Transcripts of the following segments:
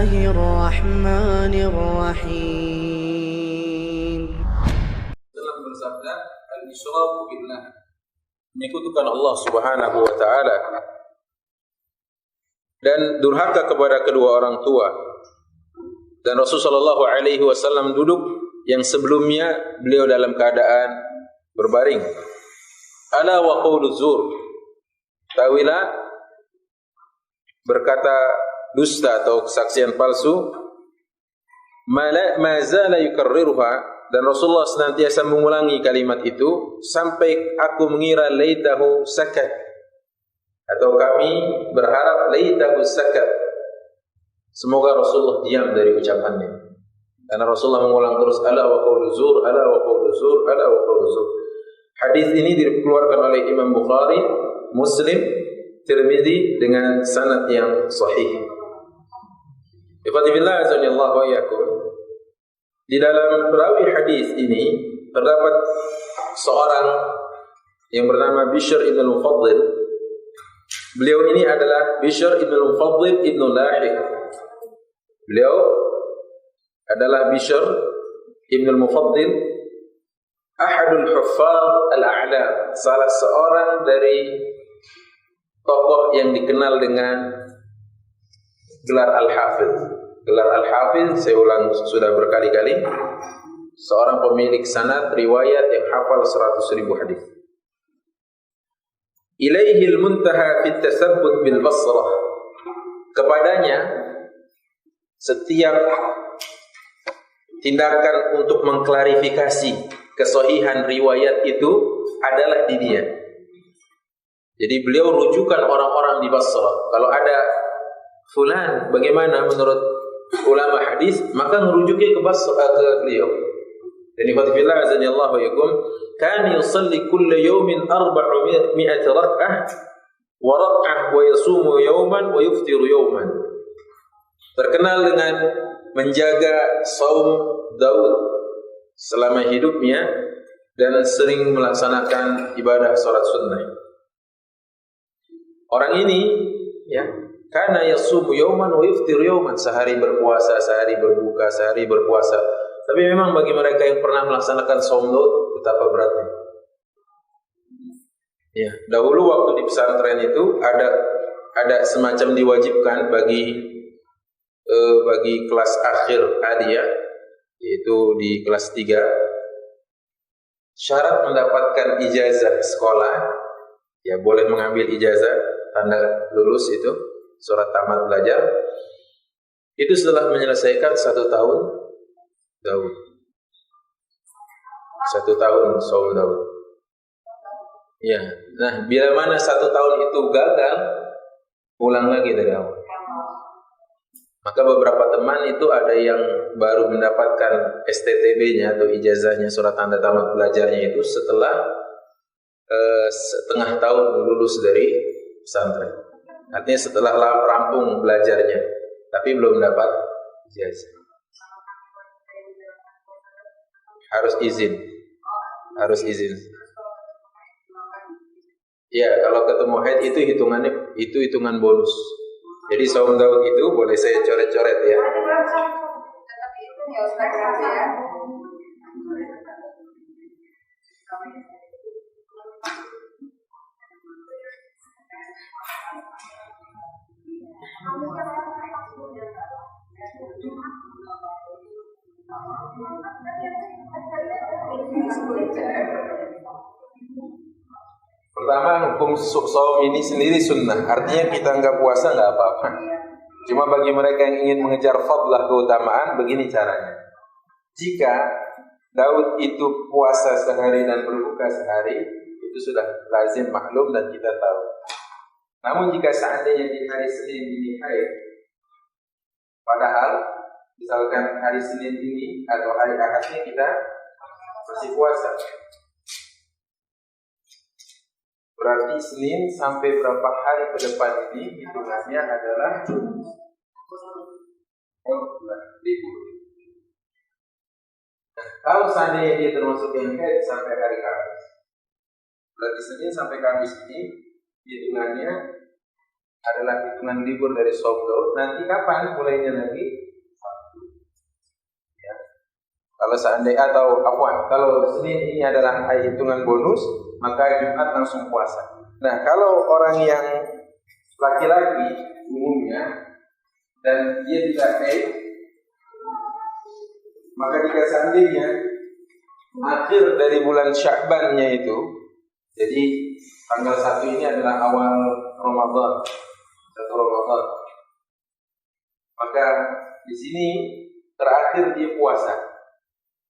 الله الرحمن الرحيم. Dalam bersabda, al-isyraku billah, menyekutukan Allah Subhanahu wa taala dan durhaka kepada kedua orang tua. Dan Rasulullah sallallahu alaihi wasallam duduk yang sebelumnya beliau dalam keadaan berbaring. Ala wa qaulu zur, tawilah berkata dusta atau kesaksian palsu. Ma zala yukarriruha, dan Rasulullah senantiasa mengulangi kalimat itu sampai aku mengira laitahu sakat, atau kami berharap laitahu sakat, semoga Rasulullah diam dari ucapannya. Karena Rasulullah mengulang terus ala wa qaulu zur, ala wa qaulu zur, ala wa qaulu zur. Hadis ini dikeluarkan oleh Imam Bukhari, Muslim, Tirmidzi dengan sanad yang sahih. Ifatibillah azanillahu wa iyyakum. Di dalam perawi hadis ini terdapat seorang yang bernama Bishr ibn al-Mufaddil. Beliau ini adalah Bishr ibn al-Mufaddil ibn Lahiq. Beliau adalah Bishr ibn al-Mufaddil, ahadul huffaz al-a'lam, salah seorang dari tokoh yang dikenal dengan gelar al-Hafiz. Gelar al-Hafiz, saya ulang sudah berkali-kali, seorang pemilik sanad riwayat yang hafal 100.000 hadis. Ilaihi al-muntaha fi at-tasabbut bil Basrah. Kepadanya setiap tindakan untuk mengklarifikasi kesahihan riwayat itu adalah di dia. Jadi beliau rujukan orang-orang di Basrah. Kalau ada fulan bagaimana menurut ulama hadis, maka merujuknya ke beliau. Dan ikhwatifillah azanillahu wa yakum, kan yusalli kulla yawmin 400 rak'ah wa rak'ah wa yasumu yawman wa yuftiru yawman. Terkenal dengan menjaga saum Daud selama hidupnya dan sering melaksanakan ibadah salat sunnah. Orang ini ya, karena yasumu yauman wa yuftiru yauman, sehari berpuasa, sehari berbuka, sehari berpuasa. Tapi memang bagi mereka yang pernah melaksanakan saum Daud betapa beratnya. Ya, dahulu waktu di pesantren itu ada semacam diwajibkan bagi kelas akhir hadiah, yaitu di kelas 3, syarat mendapatkan ijazah sekolah, ya boleh mengambil ijazah tanda lulus itu, surat tamat belajar, itu setelah menyelesaikan 1 tahun Daud, 1 tahun saum Daud. Ya, nah bila mana 1 tahun itu gagal, ulang lagi dari awal. Maka beberapa teman itu ada yang baru mendapatkan STTB-nya atau ijazahnya, surat tanda tamat belajarnya itu setelah setengah tahun lulus dari pesantren. Artinya setelah rampung belajarnya, tapi belum dapat ijazah. Harus izin. Ya, kalau ketemu haid itu hitungan bonus. Jadi saum Daud itu boleh saya coret-coret ya. Pertama, hukum saum ini sendiri sunnah, artinya kita nggak puasa nggak apa-apa. Cuma bagi mereka yang ingin mengejar fadlah, keutamaan, begini caranya. Jika Daud itu puasa sehari dan berbuka sehari, itu sudah lazim maklum dan kita tahu. Namun jika seandainya di hari Senin ini haid, padahal misalkan hari Senin ini atau hari Ahadnya kita masih puasa, berarti Senin sampai berapa hari ke depan ini hitungannya adalah libur. Kalau seandainya dia termasuk yang haid sampai hari Kamis, berarti Senin sampai Kamis ini hitungannya adalah hitungan libur dari shaum Daud. Nanti kapan mulainya lagi? Sabtu. Ya. Kalau seandainya kalau Senin ini adalah hitungan bonus, maka Jumat langsung puasa. Nah, kalau orang yang laki-laki umumnya dan dia tidak haid, maka jika seandainya akhir dari bulan Sya'bannya itu, jadi tanggal 1 ini adalah awal Ramadan, 1 Ramadan, maka di sini terakhir dia puasa,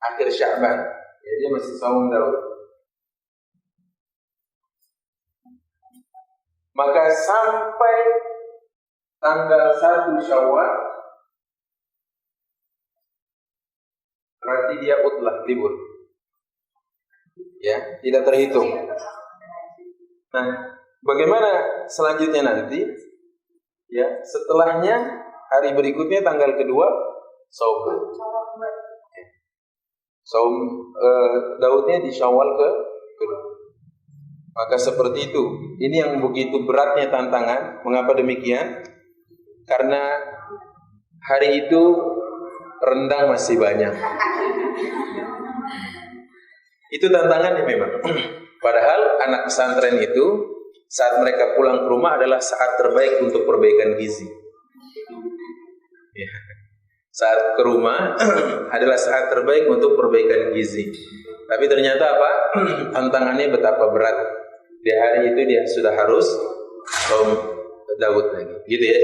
akhir Sya'ban, ya dia masih shaum Daud. Maka sampai tanggal 1 Syawal berarti dia utlah, libur. Ya, tidak terhitung. Nah, bagaimana selanjutnya nanti? Ya, setelahnya hari berikutnya tanggal kedua Shaum. Shaum Daudnya di Syawal kedua. Maka seperti itu. Ini yang begitu beratnya tantangan. Mengapa demikian? Karena hari itu rendang masih banyak. Itu tantangannya memang. Padahal anak pesantren itu saat mereka pulang ke rumah adalah saat terbaik untuk perbaikan gizi. Ya. Saat ke rumah adalah saat terbaik untuk perbaikan gizi. Tapi ternyata apa? Tantangannya betapa berat. Di hari itu dia sudah harus shaum Daud lagi. Gitu ya.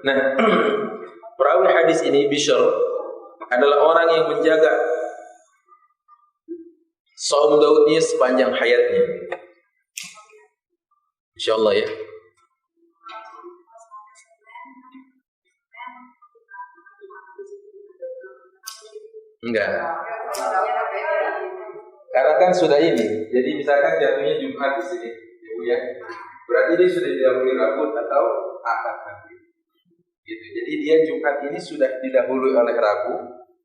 Nah, perawi hadis ini Bishr adalah orang yang menjaga shaum Daudnya sepanjang hayatnya. Insyaallah ya. Enggak. Karena kan sudah ini. Jadi misalkan jatuhnya Jumat di sini, ya. Berarti dia sudah didahului Rabu atau Ahad nanti. Gitu. Jadi dia Jumat ini sudah didahului oleh Rabu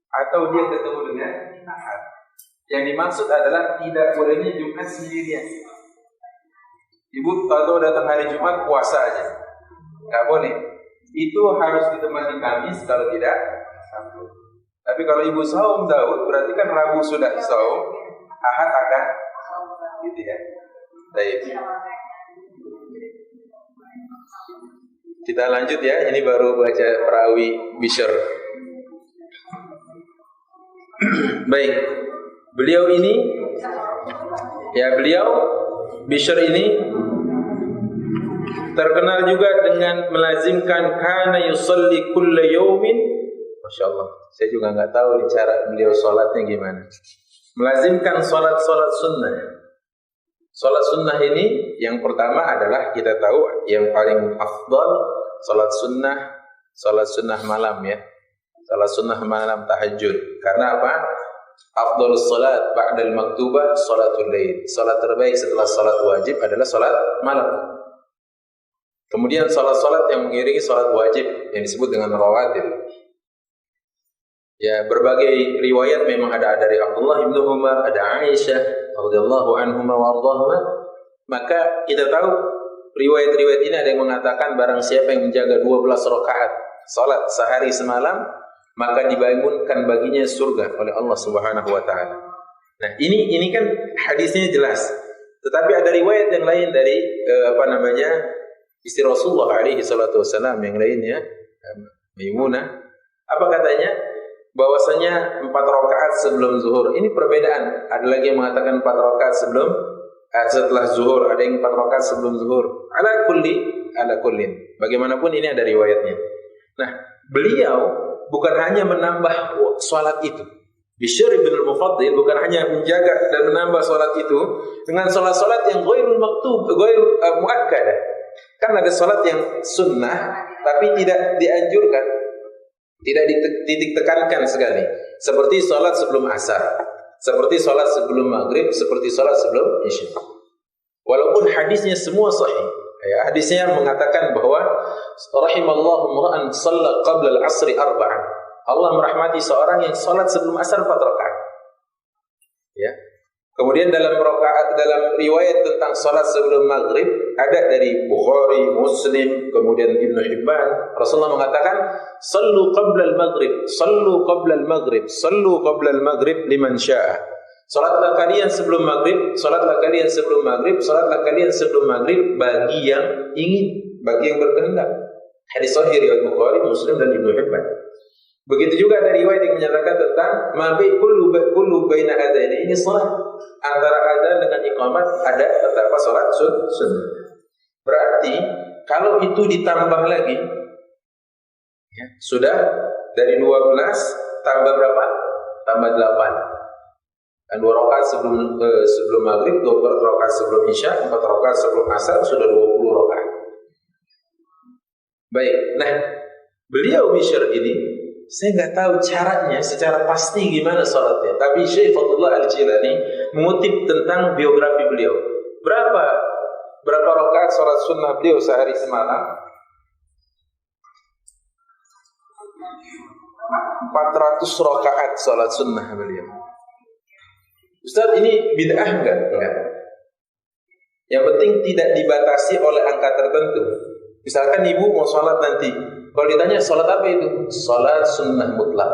atau dia ketemu dengan Ahad. Yang dimaksud adalah tidak bolehnya Jumat sendirian. Ibu kalau datang hari Jumat puasa aja, nggak boleh. Itu harus ditemani Kamis kalau tidak Sabtu. Tapi kalau ibu shaum Daud berarti kan Rabu sudah shaum, Ahad akan gitu ya. Baik. Kita lanjut ya. Ini baru baca perawi Bishr. Baik. Beliau Bishr ini terkenal juga dengan melazimkan kana yusalli kulla yawmin. Masya Allah. Saya juga nggak tahu cara beliau sholatnya gimana. Melazimkan sholat sunnah. Sholat sunnah ini yang pertama adalah kita tahu yang paling afdal sholat sunnah malam ya. Sholat sunnah malam tahajud. Karena apa? Afdalus sholat ba'dal maktubah sholatul lail. Sholat terbaik setelah sholat wajib adalah sholat malam. Kemudian sholat yang mengiringi sholat wajib yang disebut dengan rawatib. Ya, berbagai riwayat memang ada dari Abdullah bin Umar, ada Aisyah radhiyallahu anhuma wa ardhahuma. Maka kita tahu riwayat-riwayat ini ada yang mengatakan barang siapa yang menjaga 12 rakaat salat sehari semalam, maka dibangunkan baginya surga oleh Allah Subhanahu wa taala. Nah, ini kan hadisnya jelas. Tetapi ada riwayat yang lain dari istri Rasulullah alaihi salatu wasallam yang lainnya, Maimunah. Apa katanya? Bahwasanya 4 rakaat sebelum zuhur. Ini perbedaan. Ada lagi yang mengatakan 4 rakaat setelah zuhur. Ada yang 4 rakaat sebelum zuhur. Ala kullin. Bagaimanapun ini ada riwayatnya. Nah, beliau bukan hanya menambah salat itu. Bishr bin al-Mufaddil bukan hanya menjaga dan menambah salat itu dengan salat-salat yang ghairul maktub, muakkadah. Kan ada salat yang sunnah tapi tidak dianjurkan. Tidak dititik tekankan sekali. Seperti sholat sebelum asar, seperti sholat sebelum maghrib, seperti sholat sebelum isya. Walaupun hadisnya semua sahih. Ya, hadisnya mengatakan bahwa rahimallahu mura'an shalla qabla al-'asri arba'an. Allah merahmati seorang yang sholat sebelum asar 4 rakaat. Ya. Kemudian dalam riwayat tentang salat sebelum maghrib ada dari Bukhari, Muslim, kemudian Ibnu Hibban, Rasulullah mengatakan, "Sallu qabla al-maghrib, sallu qabla al-maghrib, sallu qabla al-maghrib liman syaa." Salatlah kalian sebelum maghrib, salatlah kalian sebelum maghrib, salatlah kalian sebelum maghrib bagi yang ingin, bagi yang berkehendak. Hadis sahih riwayat Bukhari, Muslim dan Ibnu Hibban. Begitu juga ada riwayat yang menyatakan tentang kullu baina adzani ini salat. Antara adzan dengan iqamat ada terdapat salat sunnah. Berarti kalau itu ditambah lagi ya, sudah dari 12 tambah berapa? Tambah 8. Dan 2 rakaat sebelum maghrib, 2 rakaat sebelum isya, 4 rakaat sebelum asar, sudah 20 rakaat. Baik, nah beliau Bishr ini saya nggak tahu caranya secara pasti gimana sholatnya. Tapi Syekh Fadlullah Al-Jilani mengutip tentang biografi beliau. Berapa rakaat sholat sunnah beliau sehari semalam? 400 rakaat sholat sunnah beliau. Ustaz, ini bid'ah enggak? Enggak. Yang penting tidak dibatasi oleh angka tertentu. Misalkan ibu mau sholat nanti, kalau ditanya sholat apa itu? Sholat sunnah mutlak.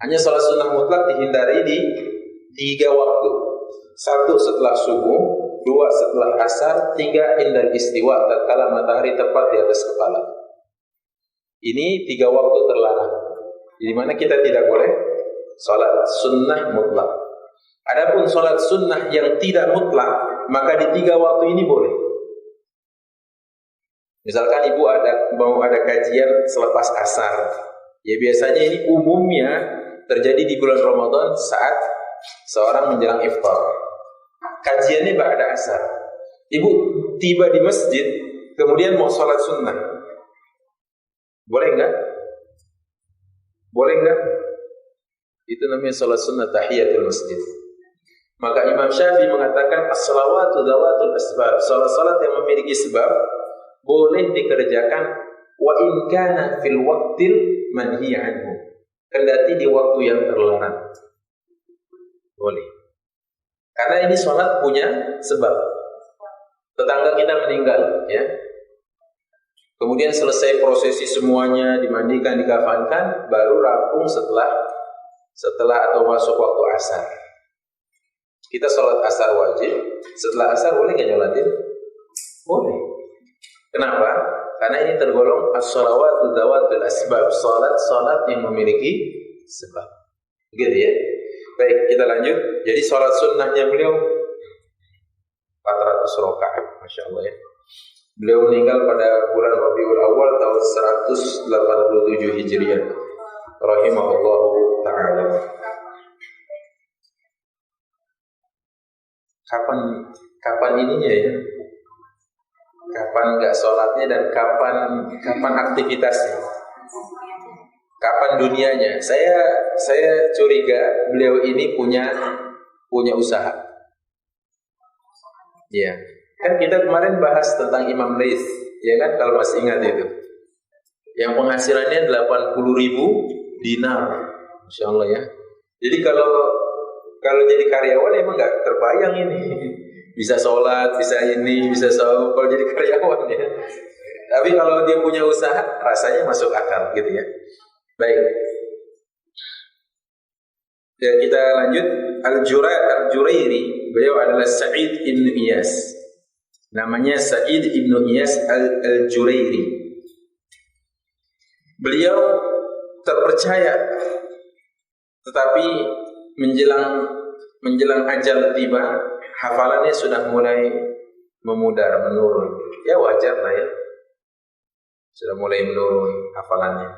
Hanya sholat sunnah mutlak dihindari di 3 waktu. 1 setelah subuh, 2 setelah asar, 3 indal istiwa, tatkala matahari tepat di atas kepala. Ini 3 waktu terlarang, di mana kita tidak boleh sholat sunnah mutlak. Adapun sholat sunnah yang tidak mutlak, maka di 3 waktu ini boleh. Misalkan ibu mau ada kajian selepas asar, ya biasanya ini umumnya terjadi di bulan Ramadan saat seorang menjelang iftar. Kajiannya ba'da asar. Ibu tiba di masjid, kemudian mau sholat sunnah, boleh enggak? Boleh enggak? Itu namanya sholat sunnah tahiyatul masjid. Maka Imam Syafi'i mengatakan as-salawatu dzawatul asbab. Salat-salat yang memiliki sebab boleh dikerjakan wa in kana fil waqtil manhi anhu, kendati di waktu yang terlarang. Boleh. Karena ini salat punya sebab. Tetangga kita meninggal, ya. Kemudian selesai prosesi semuanya, dimandikan, dikafankan, baru rampung setelah atau masuk waktu asar. Kita sholat asar wajib. Setelah asar boleh nggak nyolatin? Boleh. Kenapa? Karena ini tergolong as-shalawatu dzawatul asbab, salat yang memiliki sebab. Begitu ya. Baik, kita lanjut. Jadi salat sunnahnya beliau 400 rakaat, Masya Allah ya. Beliau meninggal pada bulan Rabiul Awal tahun 187 Hijriah. Rahimahullahu ta'ala. Kapan ininya ya? Kapan enggak sholatnya dan kapan aktivitasnya? Kapan dunianya? Saya curiga beliau ini punya usaha. Ya, kan kita kemarin bahas tentang Imam Laits, ya kan, kalau masih ingat itu. Yang penghasilannya 80.000 dinar. Masya Allah ya. Jadi kalau jadi karyawan emang nggak terbayang ini. Bisa sholat, bisa ini, bisa sahur kalau jadi karyawan ya. Tapi kalau dia punya usaha, rasanya masuk akal gitu ya. Baik. Ya, kita lanjut. Al-Jurairi, beliau adalah Sa'id ibn Iyas. Namanya Sa'id ibn Iyas Al-Jurairi. Beliau terpercaya, tetapi menjelang ajal tiba, hafalannya sudah mulai memudar, menurun. Ya wajar lah ya. Sudah mulai menurun hafalannya.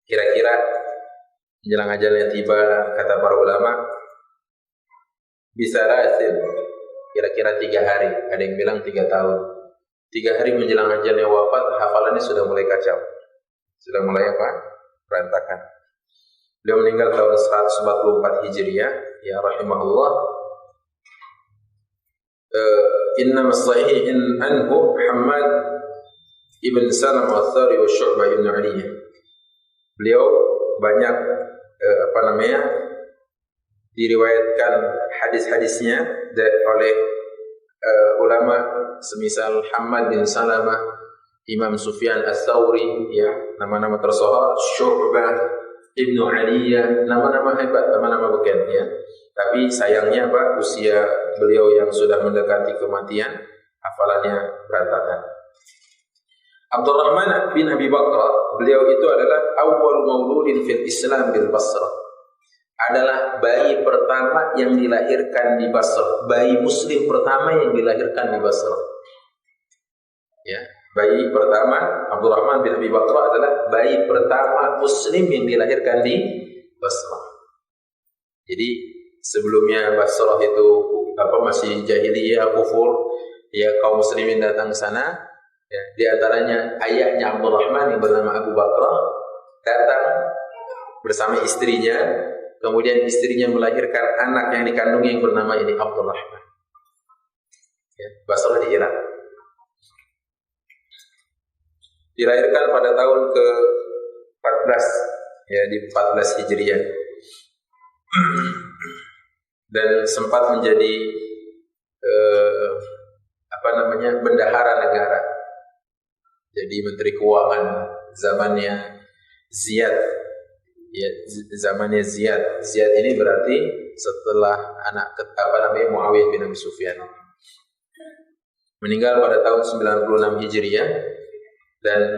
Kira-kira menjelang ajalnya tiba, kata para ulama, bisa rasil. Kira-kira 3 hari. Ada yang bilang 3 tahun. 3 hari menjelang ajalnya wafat, hafalannya sudah mulai kacau. Sudah mulai apa? Berantakan. Beliau meninggal tahun 144 Hijriah, ya rahimahullah. Innama sahihin anhu Muhammad ibn Salam al-Thari wa Syu'bah ibn Aliyah. Beliau banyak diriwayatkan hadis-hadisnya oleh ulama semisal Hammad bin Salamah, Imam Sufyan Ats-Tsauri, ya, nama-nama tersohor, Syu'bah, Ibnu Aliyah, nama-nama hebat, nama-nama beken, ya. Tapi sayangnya usia beliau yang sudah mendekati kematian, hafalannya berantakan. Abdurrahman bin Abi Bakr, beliau itu adalah awwal mauludin fil Islam bil Basrah. Adalah bayi pertama yang dilahirkan di Basrah, bayi muslim pertama yang dilahirkan di Basrah. Ya, bayi pertama Abdurrahman bin Abi Bakr adalah bayi pertama muslim yang dilahirkan di Basrah. Jadi sebelumnya Basrah itu masih jahiliyah, kufur, ya, kaum muslimin datang ke sana, ya, di antaranya ayahnya Abdurrahman yang bernama Abu Bakr datang bersama istrinya, kemudian istrinya melahirkan anak yang dikandungnya yang bernama ini Abdurrahman. Ya, Basrah di Irak. Dilahirkan pada tahun ke-14, ya, di 14 Hijriah. Dan sempat menjadi bendahara negara. Jadi menteri keuangan zamannya Ziyad. Ya, zamannya Ziyad. Ziyad ini berarti setelah Muawiyah bin Abi Sufyan. Meninggal pada tahun 96 Hijriah dan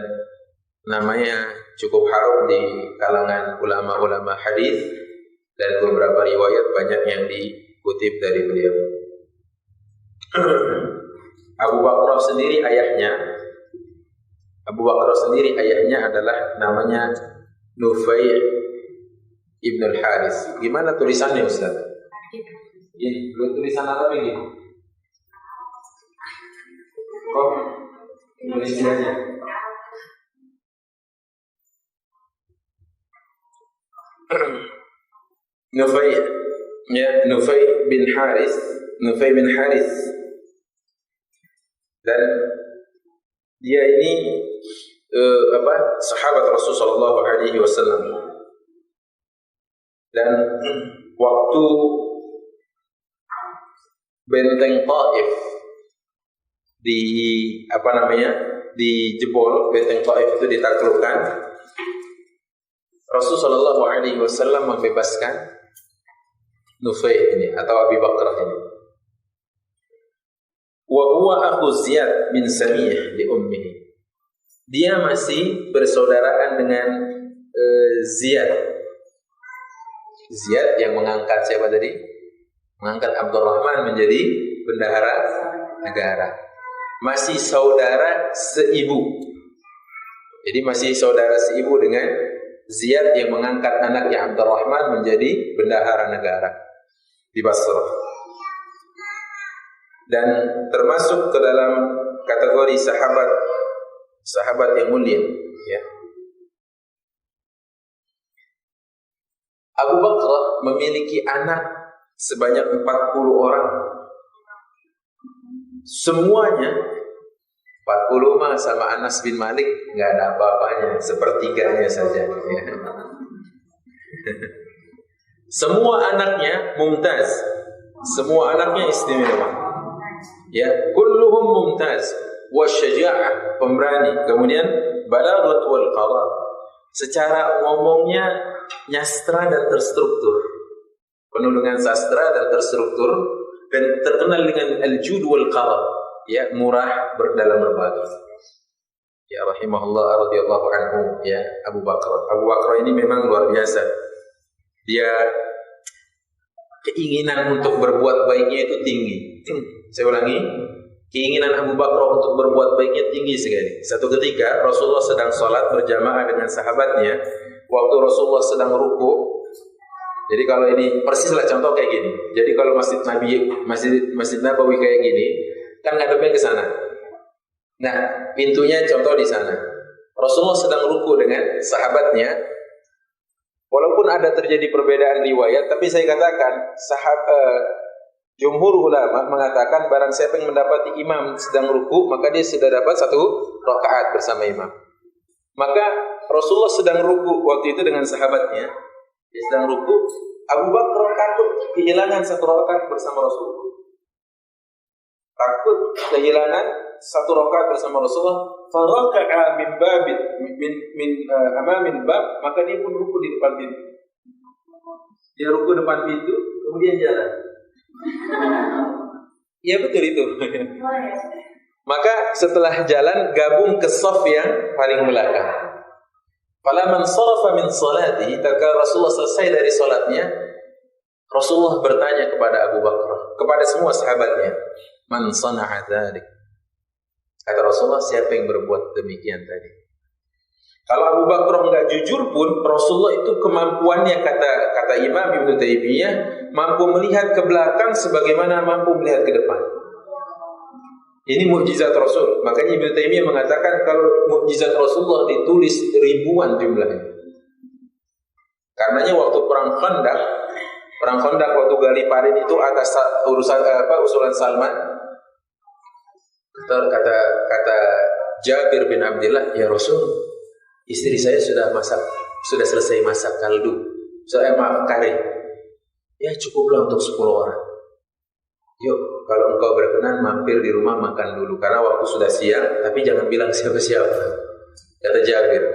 namanya cukup harum di kalangan ulama-ulama hadis dan beberapa riwayat banyak yang dikutip dari beliau. Abu Bakr sendiri ayahnya adalah namanya Nufai' Ibn al-Haris. Gimana tulisannya, Ustaz? Ini tulisan Arab ini. Oh, Indonesianya. Nufai bin Haris. Dan dia ini sahabat Rasulullah sallallahu alaihi wasallam. Dan waktu benteng Taif dijebol, benteng Taif itu ditaklukkan, Rasulullah sallallahu alaihi wasallam membebaskan Nufai ini atau Abi Bakr ini. Wa huwa akhu Ziyad bin Samih li ummihi. Dia masih bersaudaraan dengan Ziyad yang mengangkat siapa tadi? Mengangkat Abdurrahman menjadi bendahara negara. Masih saudara seibu. Jadi masih saudara seibu dengan Ziyad yang mengangkat anaknya Abdurrahman menjadi bendahara negara di Basrah. Dan termasuk ke dalam kategori sahabat yang mulia, ya. Abu Bakr memiliki anak sebanyak 40 orang. Semuanya 40 mah sama Anas bin Malik enggak ada apa-apanya, sepertiganya saja, ya. Semua anaknya mumtaz. Semua anaknya istimewa. Ya, kulluhum mumtaz wa syaja'ah, pemberani, kemudian balaghat wal qarar. Secara ngomongnya nyastra dan terstruktur. Penuh dengan sastra dan terstruktur dan terkenal dengan al-jud wal qarar, ya, murah dalam berbagi. Ya, rahimahullah radhiyallahu anhu, ya, Abu Bakr. Abu Bakr ini memang luar biasa. Dia keinginan untuk berbuat baiknya itu tinggi. Saya ulangi, keinginan Abu Bakr untuk berbuat baiknya tinggi sekali. Satu ketika Rasulullah sedang sholat berjamaah dengan sahabatnya. Waktu Rasulullah sedang ruku. Jadi kalau ini persislah contoh kayak gini. Jadi kalau Masjid Nabawi kayak gini, kan ngadepnya ke sana. Nah, pintunya contoh di sana. Rasulullah sedang ruku dengan sahabatnya. Walaupun ada terjadi perbedaan riwayat, tapi saya katakan jumhur ulama mengatakan barang siapa yang mendapati imam sedang ruku, maka dia sudah dapat 1 rakaat bersama imam. Maka Rasulullah sedang ruku waktu itu dengan sahabatnya. Dia sedang ruku, Abu Bakar takut kehilangan satu rakaat bersama Rasulullah. Takut kehilangan satu rakaat bersama Rasulullah. Faraka'a min babin min amamin bab, maka dia pun ruku di depan pintu. Dia ruku depan pintu, kemudian jalan. Ya betul itu. Maka setelah jalan gabung ke shaf yang paling belakang. Falamman sharafa min salatihi, tatkala Rasulullah selesai dari salatnya, Rasulullah bertanya kepada Abu Bakar, kepada semua sahabatnya, "Man sana'a dzalik?" Kata Rasulullah, siapa yang berbuat demikian tadi? Kalau Abu Bakar enggak jujur pun, Rasulullah itu kemampuannya, kata Imam Ibnu Taimiyah, mampu melihat ke belakang sebagaimana mampu melihat ke depan. Ini mukjizat Rasul. Makanya Ibnu Taimiyah mengatakan kalau mukjizat Rasulullah ditulis ribuan jumlahnya. Karenanya waktu perang Khandaq waktu Ghalipardin itu atas usulan Salman. Kata Jabir bin Abdullah, ya Rasul, istri saya sudah selesai masak kaldu. Kari. Ya cukuplah untuk 10 orang. Yuk, kalau engkau berkenan mampir di rumah makan dulu karena waktu sudah siang, tapi jangan bilang siapa-siapa. Kata Jabir.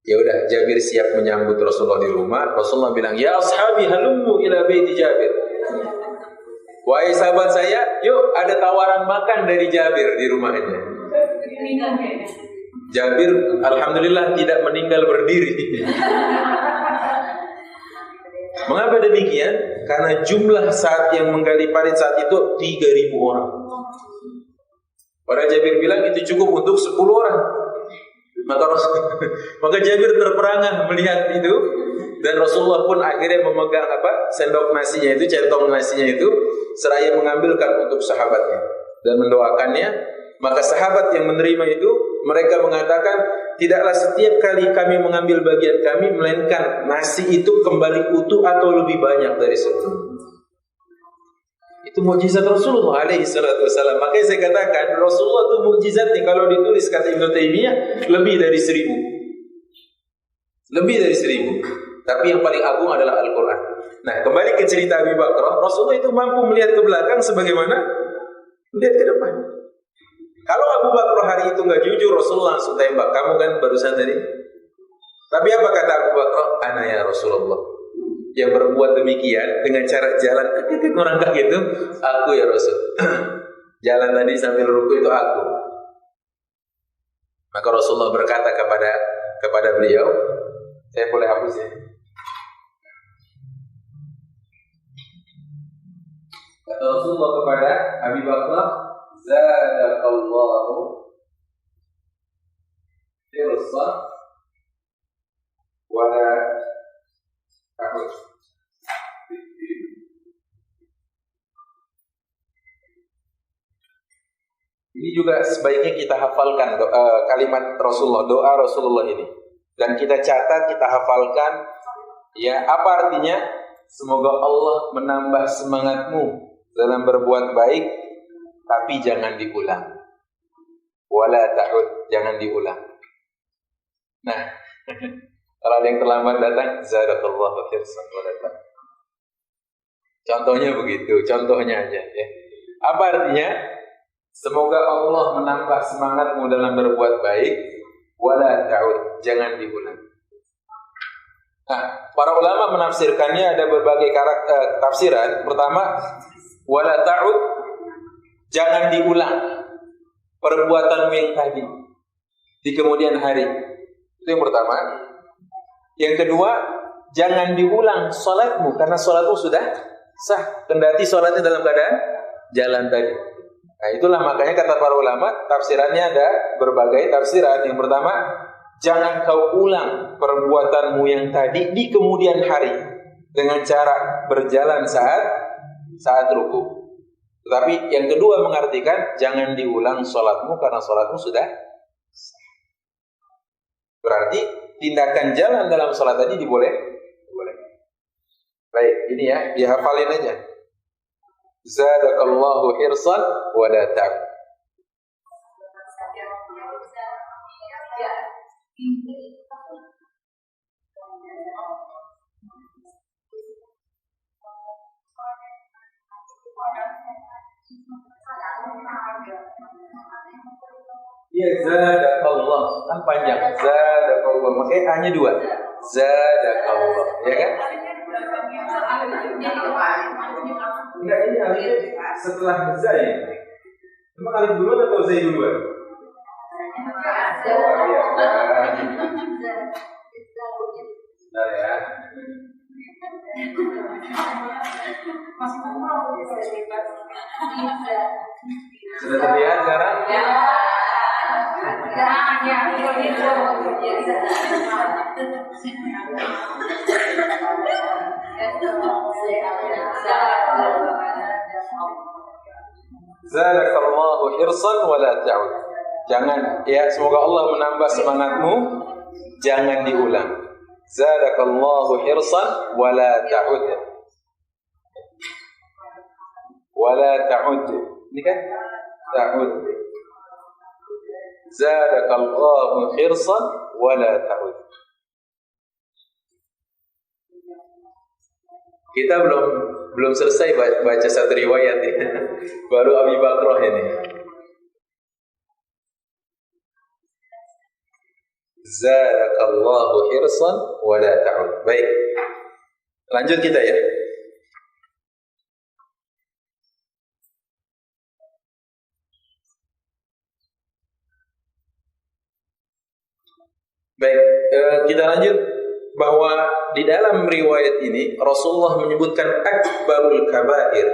Ya udah, Jabir siap menyambut Rasulullah di rumah. Rasulullah bilang, "Ya ashabi halummu ila baiti Jabir." Wahai sahabat saya, yuk ada tawaran makan dari Jabir di rumahnya. Jabir alhamdulillah tidak meninggal berdiri. Mengapa demikian? Karena jumlah saat yang menggali parit saat itu 3.000 orang. Pada Jabir bilang itu cukup untuk 10 orang. Maka Jabir terperangah melihat itu, dan Rasulullah pun akhirnya memegang sendok nasinya itu, centong nasinya itu, seraya mengambilkan untuk sahabatnya dan mendoakannya. Maka sahabat yang menerima itu, mereka mengatakan, tidaklah setiap kali kami mengambil bagian kami, melainkan nasi itu kembali utuh atau lebih banyak dari sebelumnya. Itu mukjizat Rasulullah alaihi salatu wasallam. Makanya saya katakan Rasulullah itu mukjizatnya kalau ditulis kata Ibnu Taimiyah lebih dari 1.000. Lebih dari 1.000. Tapi yang paling agung adalah Al-Quran. Nah, kembali ke cerita Abu Bakar, Rasulullah itu mampu melihat ke belakang sebagaimana melihat ke depan. Kalau Abu Bakar hari itu nggak jujur, Rasulullah langsung tembak. Kamu kan barusan tadi. Tapi apa kata Abu Bakar? Ana ya Rasulullah. Yang berbuat demikian dengan cara jalan merangkak gitu, aku ya Rasul. Jalan tadi sambil ruku itu aku. Maka Rasulullah berkata kepada beliau, saya boleh hapus ya. Kata Rasulullah kepada Abu Bakar, zadakallahu hirsan wa tahus. Ini juga sebaiknya kita hafalkan kalimat Rasulullah, doa Rasulullah ini, dan kita catat, kita hafalkan. Ya, apa artinya? Semoga Allah menambah semangatmu dalam berbuat baik, tapi jangan diulang. Wala ta'ud, jangan diulang. Nah, kalau ada yang terlambat datang, zadakallahu khairan wa datang. Contohnya begitu, contohnya aja ya. Apa artinya? Semoga Allah menambah semangatmu dalam berbuat baik, wala ta'ud, jangan diulang. Nah, para ulama menafsirkannya ada berbagai tafsiran. Pertama, wala ta'ud, jangan diulang perbuatanmu yang tadi di kemudian hari. Itu yang pertama. Yang kedua, jangan diulang salatmu karena salatmu sudah sah, kendati salatnya dalam keadaan jalan tadi. Nah, itulah makanya kata para ulama, tafsirannya ada berbagai tafsiran. Yang pertama, jangan kau ulang perbuatanmu yang tadi di kemudian hari dengan cara berjalan saat ruku. Tetapi yang kedua mengartikan jangan diulang salatmu karena salatmu sudah sah. Berarti tindakan jalan dalam salat tadi dibolehkan. Baik, ini ya, dihafalin aja. Zadakallahu hirsan wa la ta'ud. Ya zadakallah, kan panjang. Zadakallah, makanya A-nya 2. Zadakallah, ya kan? Enggak, ini alif setelah za ya. Emang alif duluan atau za duluan? Oh iya. Nah ya. Sudah terlihat sekarang? Zadakallahu hirsan wa la ta'ud. Jangan, ya, semoga Allah menambah semangatmu, jangan diulang. Zadakallahu hirsan wa la ta'ud. Wa la ta'ud. Ini kan? Ta'ud. Zadakallahu hirsan wa la ta'ud. Kita belum selesai baca satu riwayat ya. Baru Abi Bakrah ini. Zadakallahu hirsan wa la ta'ud. Baik. Lanjut kita ya. Baik, kita lanjut bahwa di dalam riwayat ini Rasulullah menyebutkan akbarul kabair.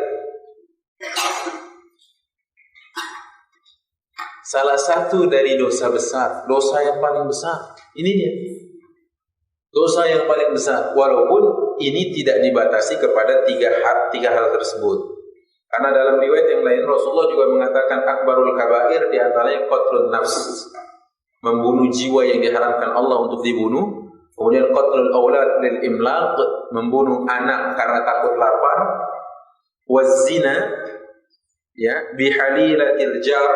Salah satu dari dosa besar, dosa yang paling besar. Ini dia. Dosa yang paling besar, walaupun ini tidak dibatasi kepada tiga hal tersebut. Karena dalam riwayat yang lain Rasulullah juga mengatakan akbarul kabair, di antaranya qatlun nafs, membunuh jiwa yang diharamkan Allah untuk dibunuh. Kemudian qatlul aulad lil imlaq, membunuh anak karena takut lapar. Wazina, ya, bihalilatil jar,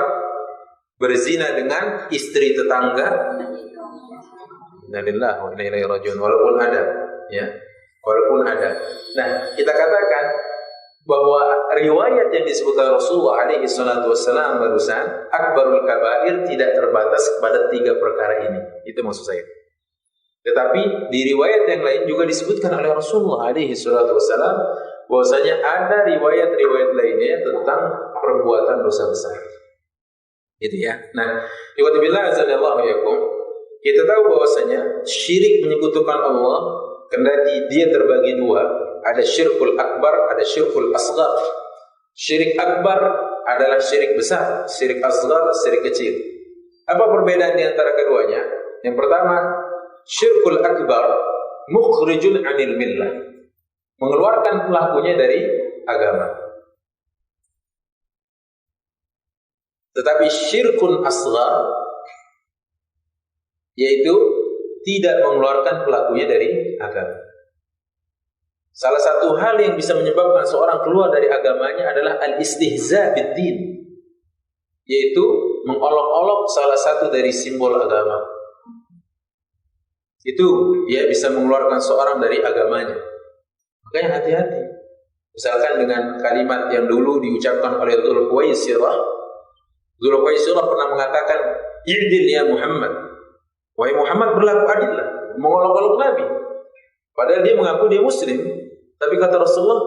berzina dengan istri tetangga. Innalillahi wa inna ilaihi rajiun. Walaupun ada, ya, walaupun ada. Nah, kita katakan bahwa riwayat yang disebutkan Rasulullah alaihi salatu wassalam barusan, akbarul kabair, tidak terbatas kepada 3 perkara ini. Itu maksud saya. Tetapi di riwayat yang lain juga disebutkan oleh Rasulullah alaihi salatu wassalam bahwasanya ada riwayat-riwayat lainnya tentang perbuatan dosa besar. Gitu ya. Nah, ikhwatibillah azanallahu yakum, kita tahu bahwasanya syirik menyekutukan Allah kendati dia terbagi 2, ada syirkul akbar, ada syirkul asghar. Syirik akbar adalah syirik besar, syirik asghar syirik kecil. Apa perbedaan di antara keduanya? Yang pertama, syirkul akbar mukhrijun 'anil millah, mengeluarkan pelakunya dari agama. Tetapi syirkun asghar yaitu tidak mengeluarkan pelakunya dari agama. Salah satu hal yang bisa menyebabkan seorang keluar dari agamanya adalah al-istihza bid-din, yaitu mengolok-olok salah satu dari simbol agama. Itu ya bisa mengeluarkan seorang dari agamanya. Makanya hati-hati. Misalkan dengan kalimat yang dulu diucapkan oleh Dzulkhuwaisirah. Dzulkhuwaisirah pernah mengatakan, "I'dil ya Muhammad." Wahai Muhammad, berlaku adillah, mengolok-olok Nabi. Padahal dia mengaku dia muslim. Tapi kata Rasulullah,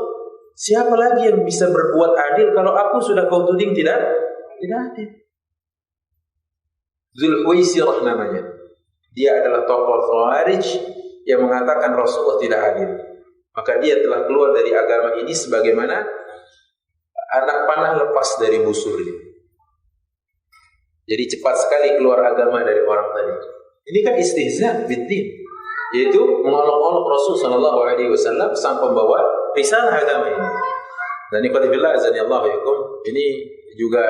siapa lagi yang bisa berbuat adil kalau aku sudah kau tuding tidak adil? Dzulkhuwaisirah namanya. Dia adalah tokoh Khawarij yang mengatakan Rasulullah tidak adil. Maka dia telah keluar dari agama ini sebagaimana anak panah lepas dari busurnya. Jadi cepat sekali keluar agama dari orang tadi. Ini kan istihza bid-din, yaitu mengolok-olok Rasul sallallahu alaihi wasallam sang pembawa risalah agama ini. Dan ikhwatibillah azanillahu yakum, ini juga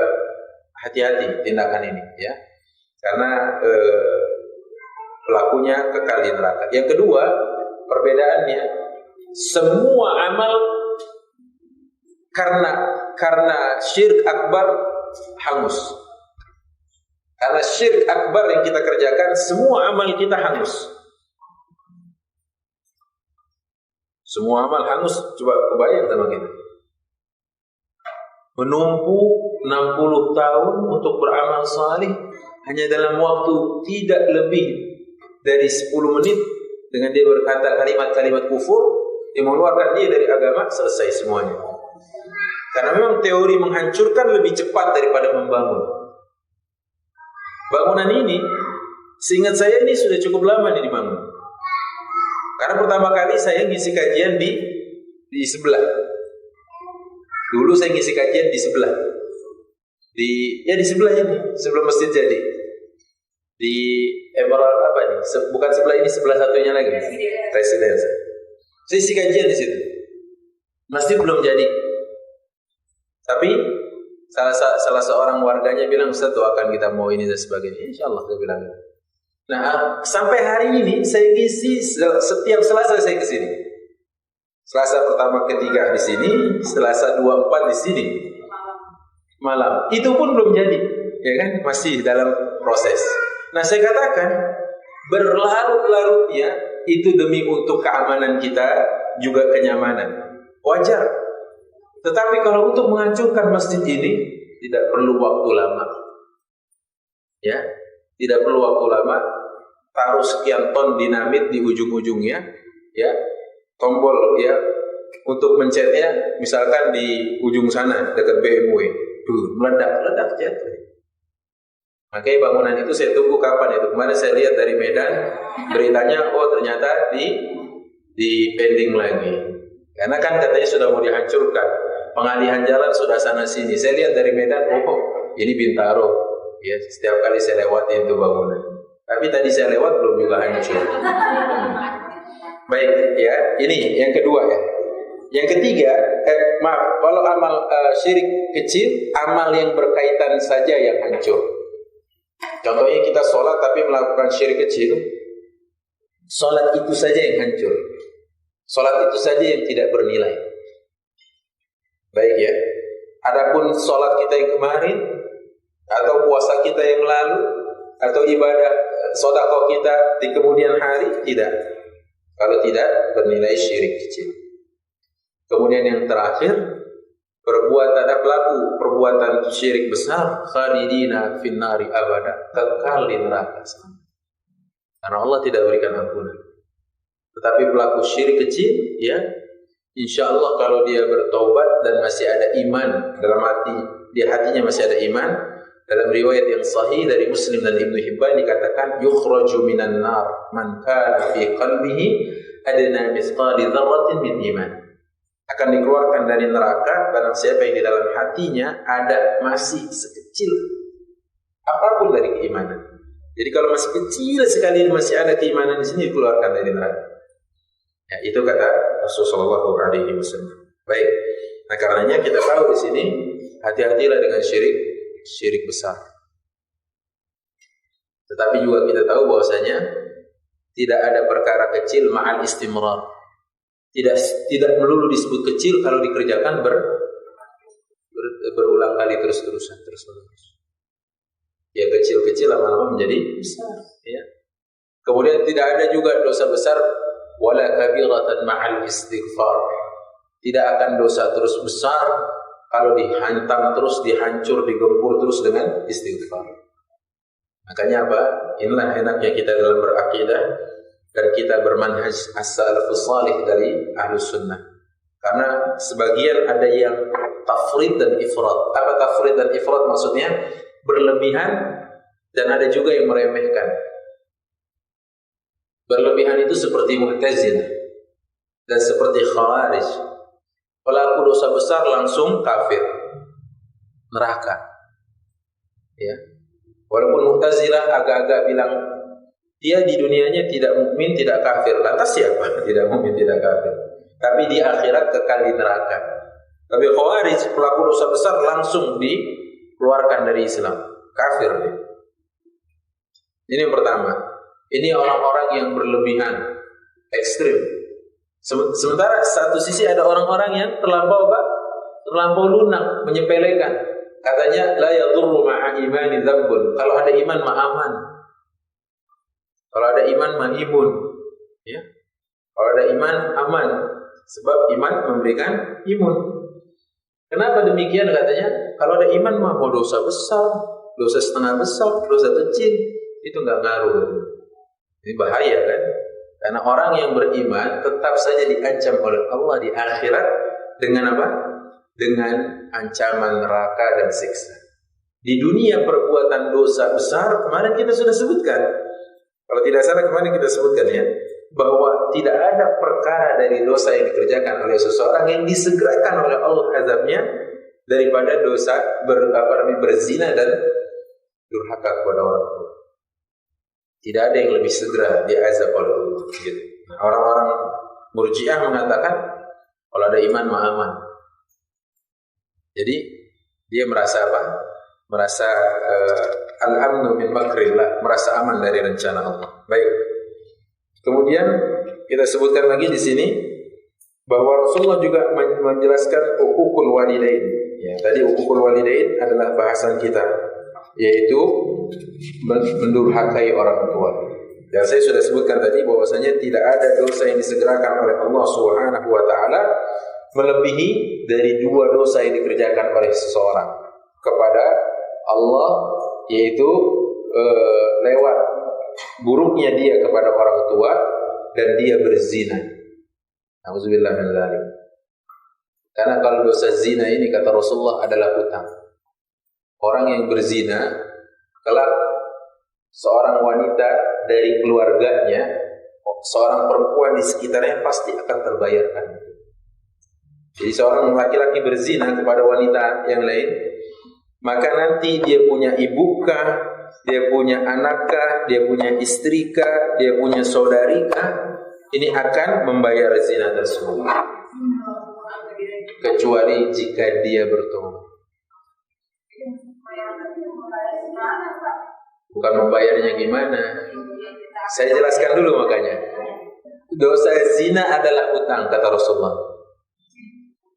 hati-hati tindakan ini ya. Karena pelakunya kekal di neraka. Yang kedua, perbedaannya, semua amal karena syirik akbar hangus. Karena syirik akbar yang kita kerjakan, semua amal kita hangus. Semua amal hangus. Coba kebayang sama kita. Menumpu 60 tahun untuk beramal salih, hanya dalam waktu tidak lebih dari 10 menit dengan dia berkata kalimat-kalimat kufur, dia mengeluarkan dia dari agama, selesai semuanya. Karena memang teori menghancurkan lebih cepat daripada membangun. Bangunan ini, seingat saya ini sudah cukup lama nih dibangun. Karena pertama kali saya ngisi kajian di sebelah. Dulu saya ngisi kajian di sebelah. Di sebelah ini, sebelum masjid jadi. Di Emerald apa nih? Bukan sebelah ini, sebelah satunya lagi. Residence. Saya isi kajian di situ. Masjid belum jadi. Tapi salah seorang warganya bilang, Ustaz, doakan kita mau ini dan sebagainya. Insyaallah saya bilang. Nah, sampai hari ini saya ngisi setiap Selasa saya ke sini. Selasa pertama ketiga di sini, Selasa 2-4 di sini. Malam. Itu pun belum jadi, ya kan? Masih dalam proses. Nah, saya katakan berlarut-larutnya itu demi untuk keamanan kita, juga kenyamanan. Wajar. Tetapi kalau untuk menghancurkan masjid ini tidak perlu waktu lama. Ya, tidak perlu waktu lama. Taruh sekian ton dinamit di ujung-ujungnya, ya. Tombol ya untuk mencetnya misalkan di ujung sana dekat BMW. Meledak jatuh. Makanya bangunan itu saya tunggu kapan itu. Kemarin saya lihat dari Medan beritanya, oh ternyata di pending lagi. Karena kan katanya sudah mau dihancurkan. Pengalihan jalan sudah sana sini. Saya lihat dari Medan, oh ini Bintaro. Ya, setiap kali saya lewati itu bangunan. Tapi tadi saya lewat belum juga hancur. Baik, ya. Ini yang kedua ya. Yang ketiga, kalau amal syirik kecil, amal yang berkaitan saja yang hancur. Contohnya kita sholat tapi melakukan syirik kecil, sholat itu saja yang hancur. Sholat itu saja yang tidak bernilai. Baik ya. Adapun sholat kita yang kemarin, atau puasa kita yang lalu, atau ibadah sedekah kita di kemudian hari, tidak. Kalau tidak, bernilai syirik kecil. Kemudian yang terakhir, ada pelaku perbuatan syirik besar, khalidina finnari abada, kekal di neraka. Karena Allah tidak berikan ampunan. Tetapi pelaku syirik kecil, ya, insya Allah kalau dia bertaubat dan masih ada iman dalam hati, di hatinya masih ada iman, dalam riwayat yang sahih dari Muslim dan Ibnu Hibban dikatakan, yukhraju minan nar man kana fi qalbihi adna mithqali dzarratin min iman. Akan dikeluarkan dari neraka barang siapa yang di dalam hatinya ada masih sekecil apapun dari keimanan. Jadi kalau masih kecil sekali masih ada keimanan di sini, dikeluarkan dari neraka. Ya, itu kata Rasulullah SAW. Baik. Nah, karenanya kita tahu di sini hati-hatilah dengan syirik besar. Tetapi juga kita tahu bahwasanya tidak ada perkara kecil ma'al istimrar. Tidak melulu disebut kecil kalau dikerjakan berulang kali terus-menerus. Ya, kecil-kecil lama-lama menjadi besar, ya. Kemudian tidak ada juga dosa besar wala kabiratan ma'al istighfar. Tidak akan dosa terus besar kalau dihantam terus, dihancur, digempur terus dengan istighfar. Makanya apa? Inilah enaknya kita dalam berakidah dan kita bermanhaj as-salafus salih dari Ahlus Sunnah. Karena sebagian ada yang tafrid dan ifrat. Apa tafrid dan ifrat maksudnya? Berlebihan, dan ada juga yang meremehkan. Berlebihan itu seperti Mu'tazilah dan seperti Khawarij. Pelaku dosa besar langsung kafir, neraka. Ya. Walaupun Mu'tazilah agak-agak bilang dia di dunianya tidak mukmin, tidak kafir. Lantas siapa tidak mukmin, tidak kafir? Tapi di akhirat kekal di neraka. Tapi Khawarij, pelaku dosa besar langsung dikeluarkan dari Islam, kafir dia. Ini yang pertama. Ini orang-orang yang berlebihan, ekstrim. Sementara satu sisi ada orang-orang yang terlampau lunak, menyepelekan. Katanya la yadurru ma'a imani dzambun. Kalau ada iman mah aman. Kalau ada iman mah imun, ya. Kalau ada iman aman, sebab iman memberikan imun. Kenapa demikian katanya? Kalau ada iman mah mau dosa besar, dosa setengah besar, dosa kecil, itu nggak ngaruh. Ini bahaya kan? Karena orang yang beriman tetap saja diancam oleh Allah di akhirat dengan apa? Dengan ancaman neraka dan siksa. Di dunia perbuatan dosa besar, kemarin kita sudah sebutkan. Kalau tidak salah kemarin kita sebutkan ya, bahwa tidak ada perkara dari dosa yang dikerjakan oleh seseorang yang disegerakan oleh Allah azabnya daripada dosa berzina dan durhaka kepada orang tua. Tidak ada yang lebih segera diazab oleh Allah. Gitu. Nah, orang-orang Murji'ah mengatakan kalau ada iman mah aman. Jadi dia merasa apa? Merasa al-amnu min makrillah, merasa aman dari rencana Allah. Baik. Kemudian kita sebutkan lagi di sini bahwa Rasulullah juga menjelaskan hukukul walidain. Ya, tadi hukukul walidain adalah bahasan kita, yaitu mendurhakai orang tua. Dan saya sudah sebutkan tadi bahwasanya tidak ada dosa yang disegerakan oleh Allah Subhanahu wa taala melebihi dari dua dosa yang dikerjakan oleh seseorang kepada Allah, yaitu lewat buruknya dia kepada orang tua dan dia berzina. Nauzubillah min dzalik. Karena kalau dosa zina ini kata Rasulullah adalah hutang. Orang yang berzina kelak seorang wanita dari keluarganya, seorang perempuan di sekitarnya pasti akan terbayarkan. Jadi seorang laki-laki berzina kepada wanita yang lain, maka nanti dia punya ibukah, dia punya anakkah, dia punya istrikah, dia punya saudarikah, ini akan membayar zina tersebut. Kecuali jika dia bertobat. Bukan membayarnya gimana? Saya jelaskan dulu makanya. Dosa zina adalah hutang kata Rasulullah.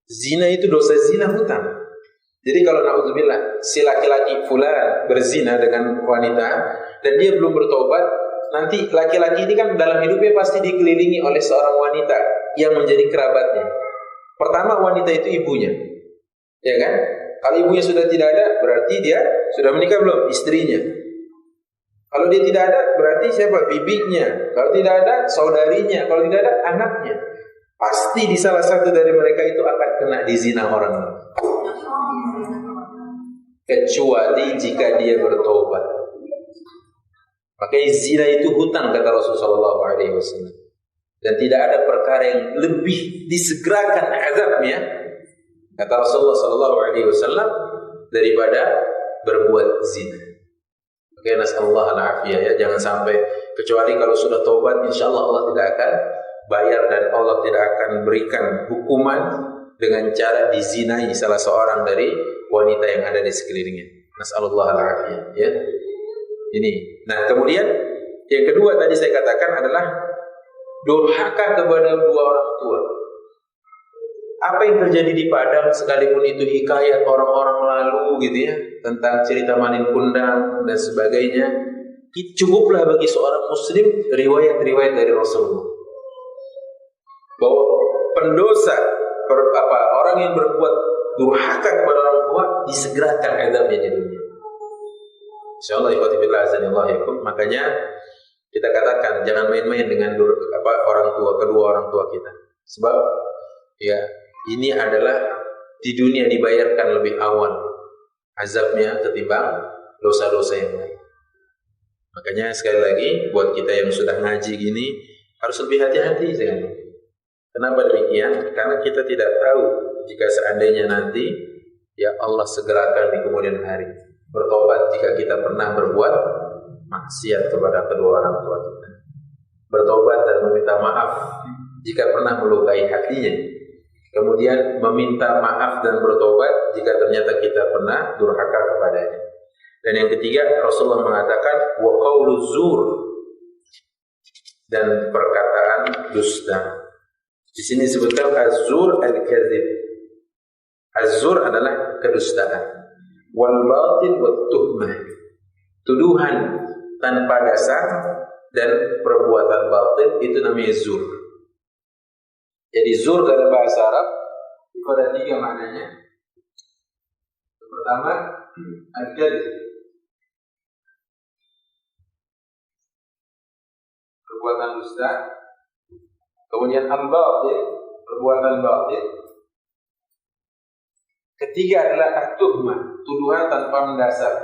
Zina itu dosa zina hutang. Jadi kalau na'udzubillah si laki-laki fulan berzina dengan wanita dan dia belum bertobat, nanti laki-laki ini kan dalam hidupnya pasti dikelilingi oleh seorang wanita yang menjadi kerabatnya. Pertama wanita itu ibunya, ya kan? Kalau ibunya sudah tidak ada, berarti dia sudah menikah belum? Istrinya. Kalau dia tidak ada, berarti siapa? Bibinya. Kalau tidak ada, saudarinya. Kalau tidak ada, anaknya. Pasti di salah satu dari mereka itu akan kena dizina orang lain. Kecuali jika dia bertobat. Makanya zina itu hutang kata Rasulullah SAW. Dan tidak ada perkara yang lebih disegerakan azabnya kata Rasulullah SAW daripada berbuat zina. Oke, nasallahu al-afiyah ya, jangan sampai, kecuali kalau sudah taubat insyaallah Allah tidak akan bayar dan Allah tidak akan berikan hukuman dengan cara dizinai salah seorang dari wanita yang ada di sekelilingnya. Nasallallahu al-afiyah ya. Ini. Nah, kemudian yang kedua tadi saya katakan adalah durhaka kepada dua orang tua. Apa yang terjadi di Padang, sekalipun itu hikayat orang-orang lalu gitu ya, tentang cerita Manin Kundang dan sebagainya, cukuplah bagi seorang muslim riwayat-riwayat dari Rasulullah bahwa pendosa orang yang berbuat durhaka kepada orang tua disegerakan azabnya di dunia. Insyaallah ikhwatillah azanillahu yakum. Makanya kita katakan jangan main-main dengan orang tua, kedua orang tua kita. Sebab ya ini adalah di dunia dibayarkan lebih awal azabnya ketimbang dosa-dosa yang lain. Makanya sekali lagi buat kita yang sudah ngaji gini harus lebih hati-hati sekali. Kenapa demikian? Karena kita tidak tahu jika seandainya nanti ya Allah segerakan di kemudian hari bertobat jika kita pernah berbuat maksiat kepada kedua orang tua kita. Bertobat dan meminta maaf jika pernah melukai hatinya. Kemudian meminta maaf dan bertobat jika ternyata kita pernah durhaka kepadanya. Dan yang ketiga, Rasulullah mengatakan wa qaulu zur, dan perkataan dusta. Di sini disebutkan az-zur al-kadzib. Az-zur adalah kedustaan. Wal batil wat tuhmah, tuduhan tanpa dasar dan perbuatan batil itu namanya zur. Jadi zur dalam bahasa Arab itu ada tiga maknanya. Pertama, al-kadzib, perbuatan dusta. Kemudian al-batil, perbuatan batil. Ketiga adalah at-tuhmah, tuduhan tanpa mendasar.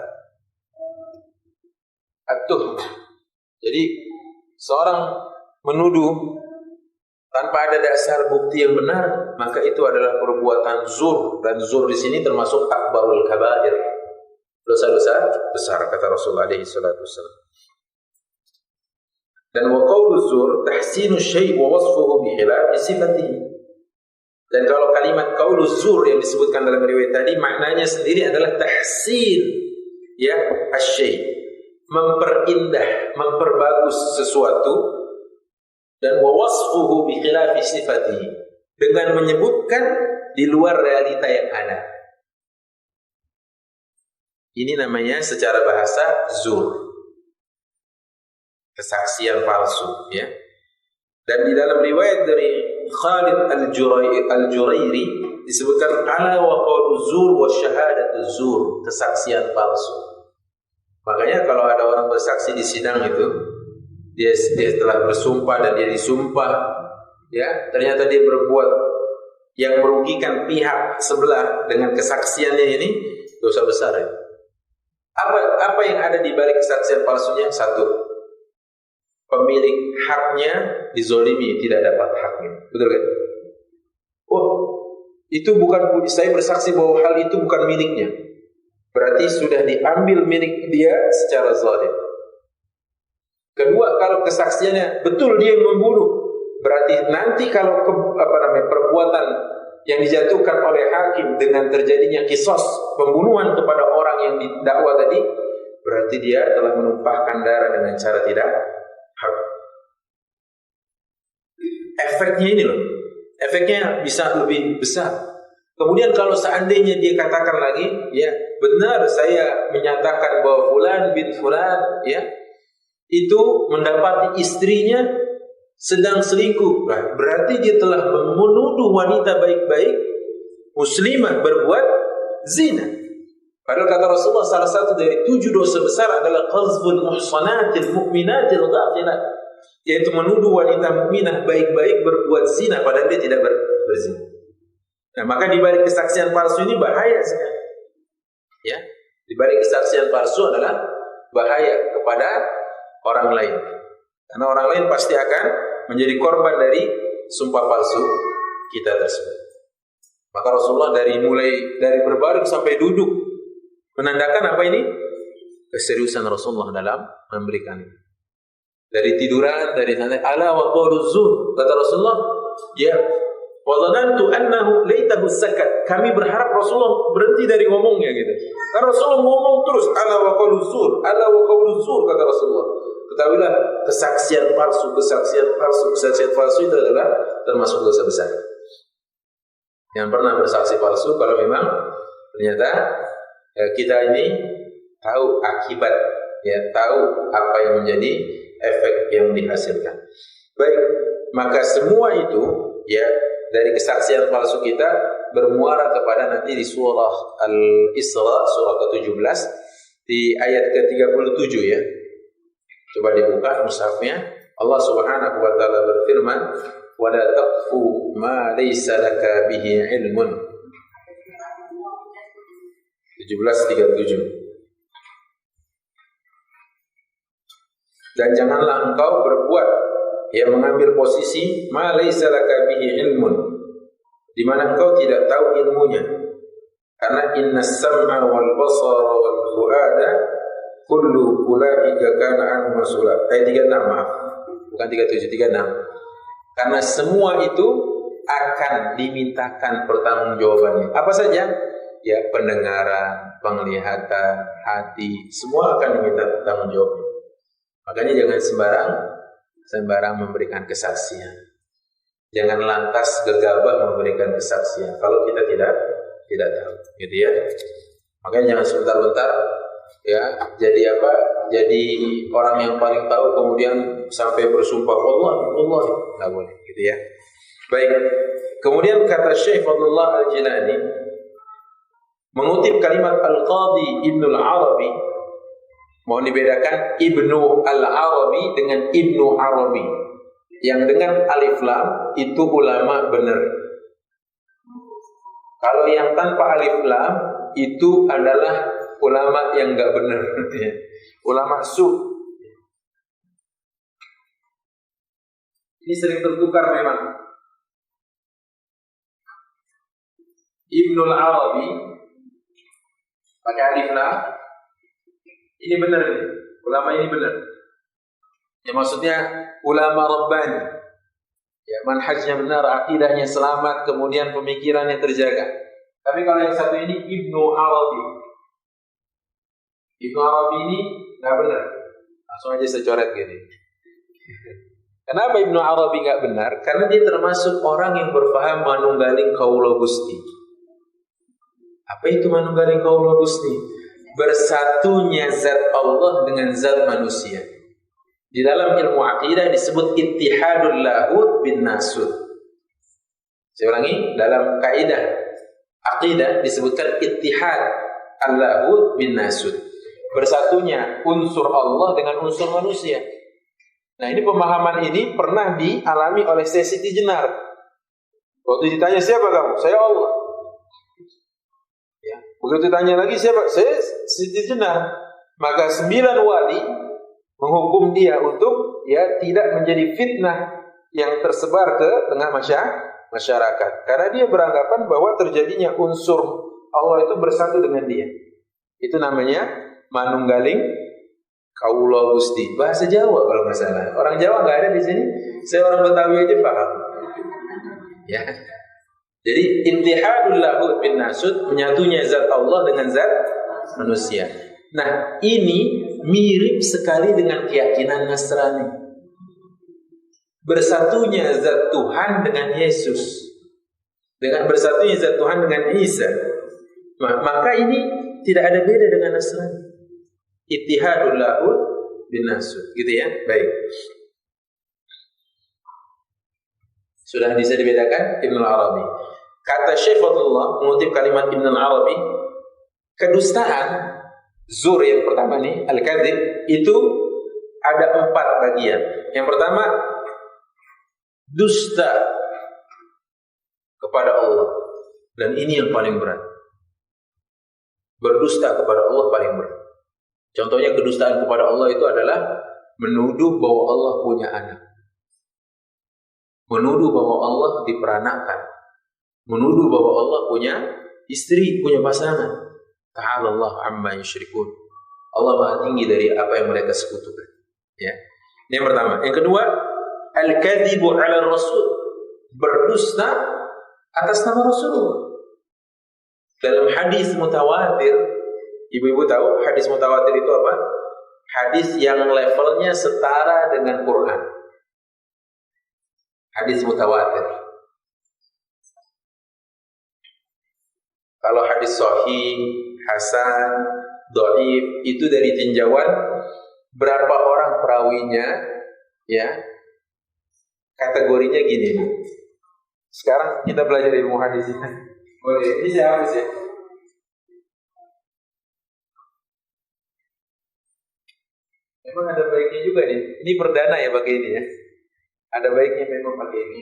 At-tuhmah. Jadi seorang menuduh tanpa ada dasar bukti yang benar, maka itu adalah perbuatan zur, dan zur di sini termasuk akbarul kabair, dosa-dosa besar, kata Rasulullah alaihi salatu wasallam. Dan wa qaulu zur tahsinu syai' wa wasfuhu bi khilafi sifatihi. Dan kalau kalimat qaulu zur yang disebutkan dalam riwayat tadi, maknanya sendiri adalah tahsin, ya, asy-syai', memperindah, memperbagus sesuatu, dan wa wasfuhu bi khilafi sifatihi, dengan menyebutkan di luar realita yang ada. Ini namanya secara bahasa zur, kesaksian palsu, ya. Dan di dalam riwayat dari Khalid al-Jurairi disebutkan ala wa qaulu zur wa syahadatu zur, kesaksian palsu. Makanya kalau ada orang bersaksi di sidang itu, dia telah bersumpah dan dia disumpah, ya, ternyata dia berbuat yang merugikan pihak sebelah dengan kesaksiannya, ini dosa besar, ya. Apa yang ada di balik kesaksian palsunya? Satu, pemilik haknya dizolimi, tidak dapat haknya. Betul kan? Oh, itu bukan, saya bersaksi bahwa hal itu bukan miliknya. Berarti sudah diambil milik dia secara zalim. Kedua, kalau kesaksiannya betul dia yang membunuh, berarti nanti kalau perbuatan yang dijatuhkan oleh hakim dengan terjadinya kisos pembunuhan kepada orang yang didakwa tadi, berarti dia telah menumpahkan darah dengan cara tidak hak. Efeknya ini loh, efeknya bisa lebih besar. Kemudian kalau seandainya dia katakan lagi, ya benar saya menyatakan bahwa fulan bin fulan, ya, itu mendapati istrinya sedang selingkuh, berarti dia telah menuduh wanita baik-baik muslimah berbuat zina. Padahal kata Rasulullah salah satu dari 7 dosa besar adalah qazful muhsanatil mu'minatil ghafilat, yaitu menuduh wanita mukminah baik-baik berbuat zina padahal dia tidak berzina. Nah, maka di balik kesaksian palsu ini bahaya sekali. Ya, di balik kesaksian palsu adalah bahaya kepada orang lain. Karena orang lain pasti akan menjadi korban dari sumpah palsu kita tersebut. Maka Rasulullah mulai dari berbaring sampai duduk menandakan apa ini? Keseriusan Rasulullah dalam memberikan ini. Dari tiduran, dari sana, ala wa qawlu zur, kata Rasulullah, ya, wa dhanantu annahu laitahu sakat. Kami berharap Rasulullah berhenti dari ngomongnya gitu. Karena Rasulullah ngomong terus, ala wa qawlu zur, ala wa qawlu zur, kata Rasulullah. Ketahuilah, kesaksian palsu itu adalah termasuk dosa besar. Yang pernah bersaksi palsu, kalau memang ternyata kita ini tahu akibat, ya, tahu apa yang menjadi efek yang dihasilkan. Baik, maka semua itu, ya, dari kesaksian palsu kita bermuara kepada nanti di surah Al-Isra, surah ke-17 di ayat ke-37, ya. Coba dibuka mushafnya. Allah Subhanahu wa taala berfirman, "Wa la taqfu ma laysa laka bihi ilmun." 17:37. Dan janganlah engkau berbuat, ya, mengambil posisi ma laysa laka bihi ilmun, di mana engkau tidak tahu ilmunya. Karena innas sam'a wal basara wal fuada kullu ulaika kana anhu mas'ula. Ayat 36, maaf. Bukan 37, 36. Karena semua itu akan dimintakan pertanggungjawabannya. Apa saja? Ya, pendengaran, penglihatan, hati, semua akan diminta pertanggungjawabannya. Makanya jangan sembarang memberikan kesaksian. Jangan lantas gegabah memberikan kesaksian kalau kita tidak tahu, gitu ya. Makanya jangan sebentar-bentar, ya, jadi apa? Jadi orang yang paling tahu kemudian sampai bersumpah Allah, enggak boleh, gitu ya. Baik. Kemudian kata Syekh Fadlullah Al-Jilani mengutip kalimat Al-Qadhi Ibnul Arabi Mau dibedakan Ibnu Al-Arabi dengan Ibnu Arabi. Yang dengan alif lam itu ulama benar. Kalau yang tanpa alif lam itu adalah ulama yang enggak benar. Ulama su. Ini sering tertukar memang. Ibnu Al-Arabi pakai alif lam. Ini benar nih, ulama ini benar. Ya maksudnya ulama Rabbani. Ya manhajnya benar, akidahnya selamat, kemudian pemikirannya terjaga. Tapi kalau yang satu ini Ibnu Arabi. Ibnu Arabi ini enggak benar. Langsung aja saya coret gini. Kenapa Ibnu Arabi enggak benar? Karena dia termasuk orang yang berpaham manunggaling kaula Gusti. Apa itu manunggaling kaula Gusti? Bersatunya zat Allah dengan zat manusia. Di dalam ilmu akidah disebut ittihadul lahud bin nasud. Saya ulangi, dalam kaidah akidah disebutkan ittihad al-lahud bin nasud. Bersatunya unsur Allah dengan unsur manusia. Nah, ini pemahaman ini pernah dialami oleh Siti Jenar. Waktu ditanya siapa kamu? Saya Allah. Ya. Begitu ditanya lagi siapa? Saya Siti Jenar. Maka 9 wali menghukum dia untuk tidak menjadi fitnah yang tersebar ke tengah masyarakat. Karena dia beranggapan bahwa terjadinya unsur Allah itu bersatu dengan dia. Itu namanya manunggaling kaula Gusti. Bahasa Jawa kalau nggak salah. Orang Jawa nggak ada di sini. Saya orang Betawi aja paham. Ya. Jadi ittihadul lahud bin nasud, menyatunya zat Allah dengan zat manusia. Nah, ini mirip sekali dengan keyakinan Nasrani. Bersatunya zat Tuhan dengan Yesus. Dengan bersatunya zat Tuhan dengan Isa. Maka ini tidak ada beda dengan Nasrani. Ittihadul lahud bin nasud. Gitu ya? Baik. Sudah bisa dibedakan Ibnu Arabi. Kata Syekh Fadlullah mengutip kalimat Ibnu Arabi, kedustaan zur yang pertama nih, al-kadzib, itu ada 4 bagian. Yang pertama, dusta kepada Allah. Dan ini yang paling berat. Berdusta kepada Allah paling berat. Contohnya kedustaan kepada Allah itu adalah menuduh bahwa Allah punya anak. Menuduh bahwa Allah diperanakkan. Menuduh bahwa Allah punya istri, punya pasangan. Ta'ala Allah amma yusyrikun. Allah Maha tinggi dari apa yang mereka sekutukan. Ya. Ini yang pertama. Yang kedua, al-kadzibu 'ala rasul. Berdusta atas nama Rasulullah. Dalam hadis mutawatir, ibu-ibu tahu hadis mutawatir itu apa? Hadis yang levelnya setara dengan Quran. Hadis mutawatir. Kalau hadis sahih, hasan, dhaif itu dari tinjauan berapa orang perawinya, ya. Kategorinya gini. Sekarang kita belajar ilmu hadis ini. Boleh, ini saya hapus ya. Memang ada baiknya juga nih. Ini perdana ya pakai ini ya. Ada baiknya memang pakai ini.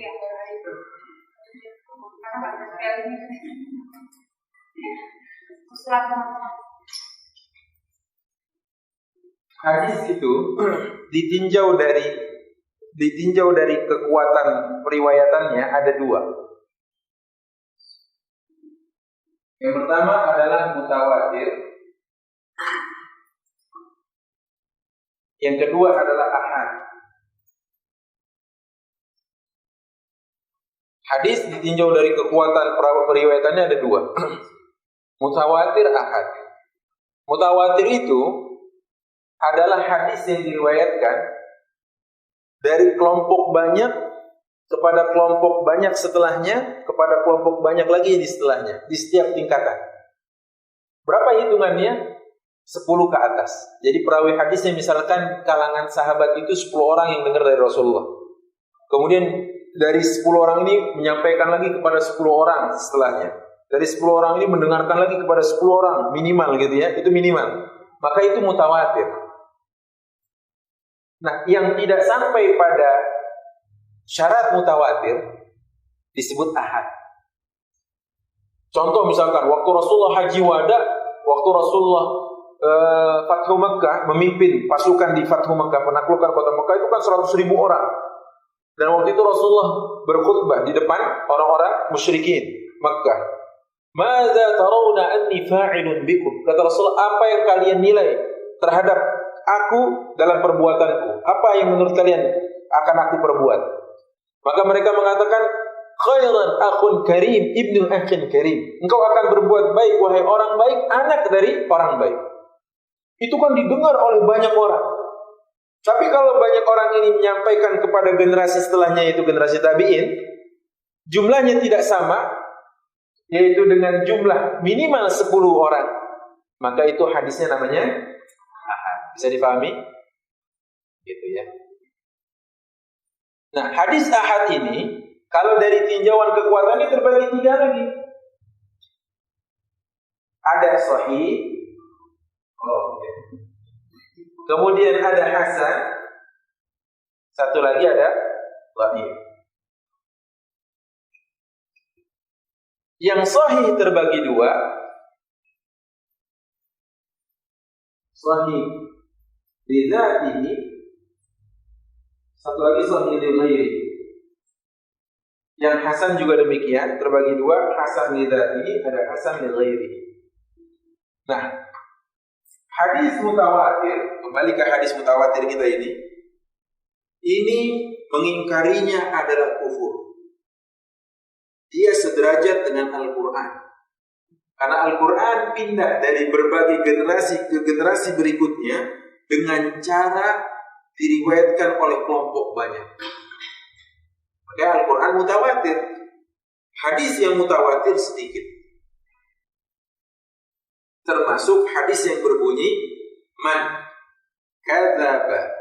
Hadis itu ditinjau dari kekuatan periwayatannya ada 2. Yang pertama adalah mutawatir. Yang kedua adalah ahad. Hadis ditinjau dari kekuatan periwayatannya ada 2. Mutawatir, ahad. Mutawatir itu adalah hadis yang diriwayatkan dari kelompok banyak kepada kelompok banyak setelahnya, kepada kelompok banyak lagi di setelahnya, di setiap tingkatan. Berapa hitungannya? 10 ke atas. Jadi perawi hadisnya misalkan kalangan sahabat itu 10 orang yang dengar dari Rasulullah. Kemudian dari 10 orang ini menyampaikan lagi kepada 10 orang setelahnya. Dari 10 orang ini mendengarkan lagi kepada 10 orang, minimal gitu ya, itu minimal. Maka itu mutawatir. Nah, yang tidak sampai pada syarat mutawatir disebut ahad. Contoh misalkan waktu Rasulullah haji wada, waktu Rasulullah Fathu Makkah, memimpin pasukan di Fathu Makkah, penaklukan kota Makkah itu kan 100.000 orang. Dan waktu itu Rasulullah berkhutbah di depan orang-orang musyrikin Makkah. Madza tarawna anni fa'ilun bikum? Kata Rasulullah, apa yang kalian nilai terhadap aku dalam perbuatanku? Apa yang menurut kalian akan aku perbuat? Maka mereka mengatakan, khairan akhun karim ibnu akhin karim. Engkau akan berbuat baik wahai orang baik, anak dari orang baik. Itu kan didengar oleh banyak orang. Tapi kalau banyak orang ini menyampaikan kepada generasi setelahnya, yaitu generasi tabi'in, jumlahnya tidak sama, yaitu dengan jumlah minimal 10 orang, maka itu hadisnya namanya ahad. Bisa dipahami? Gitu ya. Nah, hadis ahad ini kalau dari tinjauan kekuatannya terbagi 3 lagi. Ada sahih, kemudian ada hasan, satu lagi ada dhaif. Yang sahih terbagi 2. Sahih li dzatihi, satu lagi sahih li ghairi. Yang hasan juga demikian, terbagi 2, hasan li dzatihi, ada hasan li ghairi. Nah, hadis mutawatir, kembali ke hadis mutawatir kita ini mengingkarinya adalah kufur. Dia sederajat dengan Al-Quran. Karena Al-Quran pindah dari berbagai generasi ke generasi berikutnya dengan cara diriwayatkan oleh kelompok banyak. Maka Al-Quran mutawatir. Hadis yang mutawatir sedikit. Termasuk hadis yang berbunyi, man kadzaba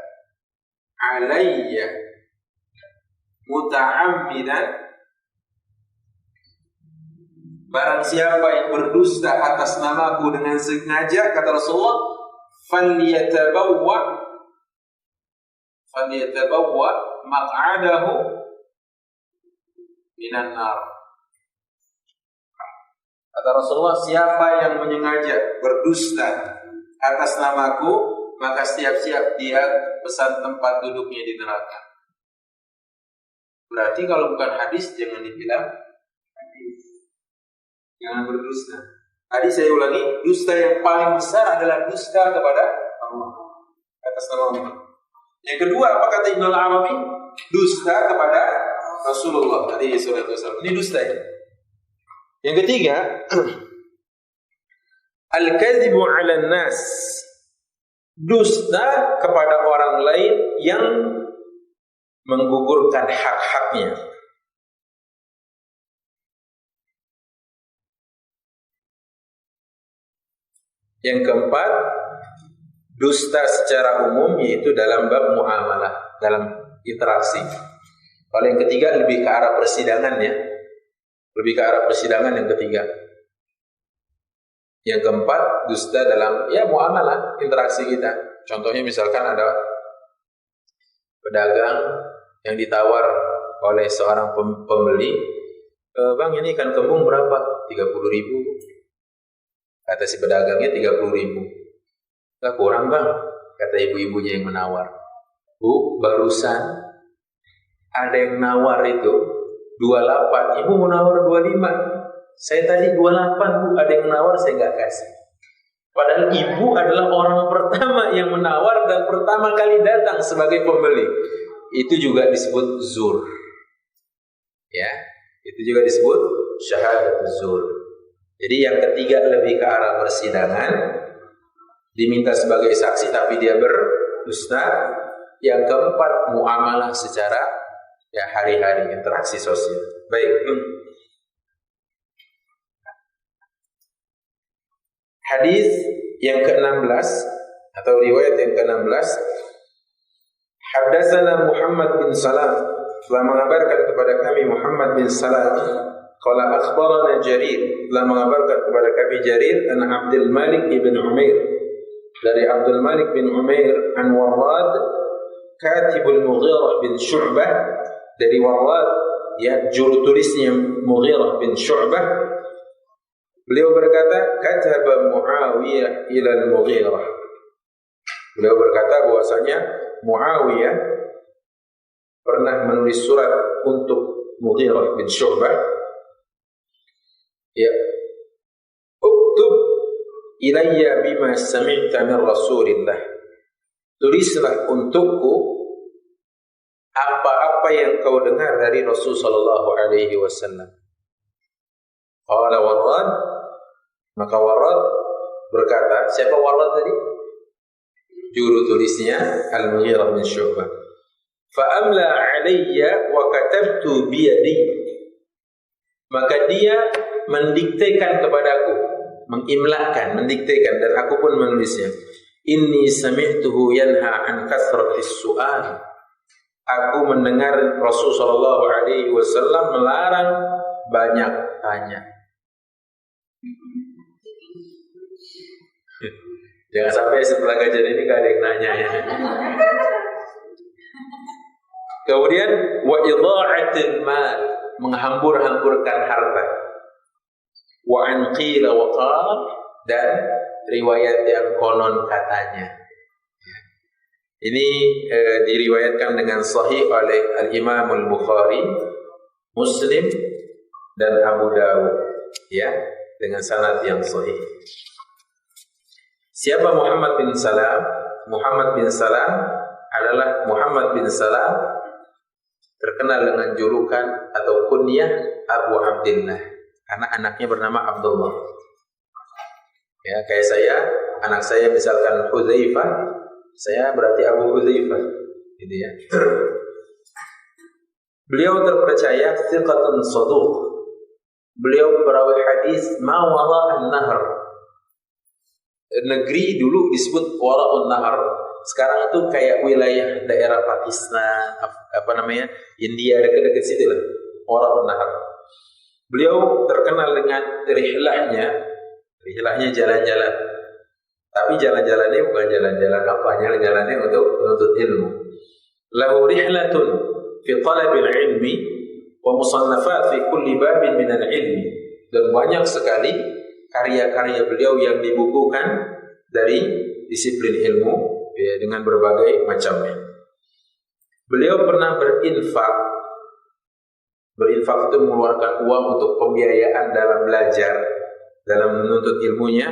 alayya muta'ammidan, barang siapa yang berdusta atas namaku dengan sengaja, kata Rasulullah, falyatabawwa maq'adahu minan nar. Kata Rasulullah, siapa yang menyengaja berdusta atas namaku, maka siap-siap dia pesan tempat duduknya di neraka. Berarti kalau bukan hadis, jangan dibilang hadis. Jangan berdusta. Tadi saya ulangi, dusta yang paling besar adalah dusta kepada Allah atas nama Allah. Yang kedua, apa kata Ibnu Al-Arabi? Dusta kepada Rasulullah alaihi wasallam. Ini dusta ya. Yang ketiga, al-kadzibu 'alan nas. Dusta kepada orang lain yang menggugurkan hak-haknya. Yang keempat, dusta secara umum, yaitu dalam bab muamalah, dalam interaksi. Kalau yang ketiga lebih ke arah persidangan ya. Lebih ke arah persidangan yang ketiga. Yang keempat, dusta dalam muamalah, interaksi kita. Contohnya misalkan ada pedagang yang ditawar oleh seorang pembeli, bang ini ikan kembung berapa? 30.000. Kata si pedagangnya 30.000. Gak kurang bang, kata ibu-ibunya yang menawar. Bu, barusan ada yang nawar itu 28, ibu mau nawar 25. Saya tadi 28 bu, ada yang menawar, saya nggak kasih. Padahal ibu adalah orang pertama yang menawar dan pertama kali datang sebagai pembeli. Itu juga disebut zur. Ya, itu juga disebut syahadat zur. Jadi yang ketiga lebih ke arah persidangan, diminta sebagai saksi tapi dia berdusta. Yang keempat, muamalah secara hari-hari, interaksi sosial. Baik. Hadis yang ke-16 atau riwayat yang ke-16, Haddatsana Muhammad bin Salam, telah mengabarkan kepada kami Muhammad bin Salam, qala akhbarana Jarir, telah mengabarkan kepada kami Jarir an Abdul Malik bin Umair, dari Abdul Malik bin Umair an Warrad Katibul Mughirah bin Syu'bah, dari Warrad, ya, juru tulisnya Mughirah bin Syu'bah. Beliau berkata, kataba Muawiyah ila al-Mughirah. Beliau berkata bahwasanya Muawiyah pernah menulis surat untuk Mughirah bin Syu'bah. Ya, uktub ilayya bima sami'ta min Rasulillah. Tulislah untukku apa-apa yang kau dengar dari Rasul sallallahu alaihi wasallam. Qala Warrad, maka Warrad berkata, siapa Warrad tadi? Juru tulisnya Al-Mughirah bin Syu'bah. Fa amla alayya wa katabtu bi yadi. Maka dia mendiktekan kepadaku, mengimlakan, mendiktekan, dan aku pun menulisnya. Inni sami'tuhu yanha an kasratis su'al. Aku mendengar Rasul sallallahu alaihi wasallam melarang banyak tanya. Jangan sampai setelah kajian ini gak ada yang nanya ya. Kemudian wa idha'atil mal, menghambur-hamburkan harta. Wa an qila wa qal, dan riwayat yang konon katanya. Ini diriwayatkan dengan sahih oleh Al-Imam Al-Bukhari, Muslim, dan Abu Dawud, ya, dengan sanad yang sahih. Siapa Muhammad bin Salam? Muhammad bin Salam adalah Muhammad bin Salam, terkenal dengan julukan atau kunyah Abu Abdillah, karena anaknya bernama Abdullah. Ya, kayak saya, anak saya misalkan Hudzaifah, saya berarti Abu Hudzaifah, gitu ya. Beliau terpercaya, thiqatun saduq. Beliau perawi hadis ma wara'an nahr. Negeri dulu disebut wara'un nahr. Sekarang itu kayak wilayah daerah Pakistan, India, dekat-dekat situ lah. Wara'un nahr. Beliau terkenal dengan rihlahnya jalan-jalan. Tapi jalan-jalannya bukan jalan-jalan apa, jalannya untuk menuntut ilmu. Lahu rihlatun fi talabil ilmi wa musannafat fi kulli babin min al-ilmi. Dan banyak sekali karya-karya beliau yang dibukukan dari disiplin ilmu, ya, dengan berbagai macamnya. Beliau pernah berinfak. Berinfak itu mengeluarkan uang untuk pembiayaan dalam belajar, dalam menuntut ilmunya,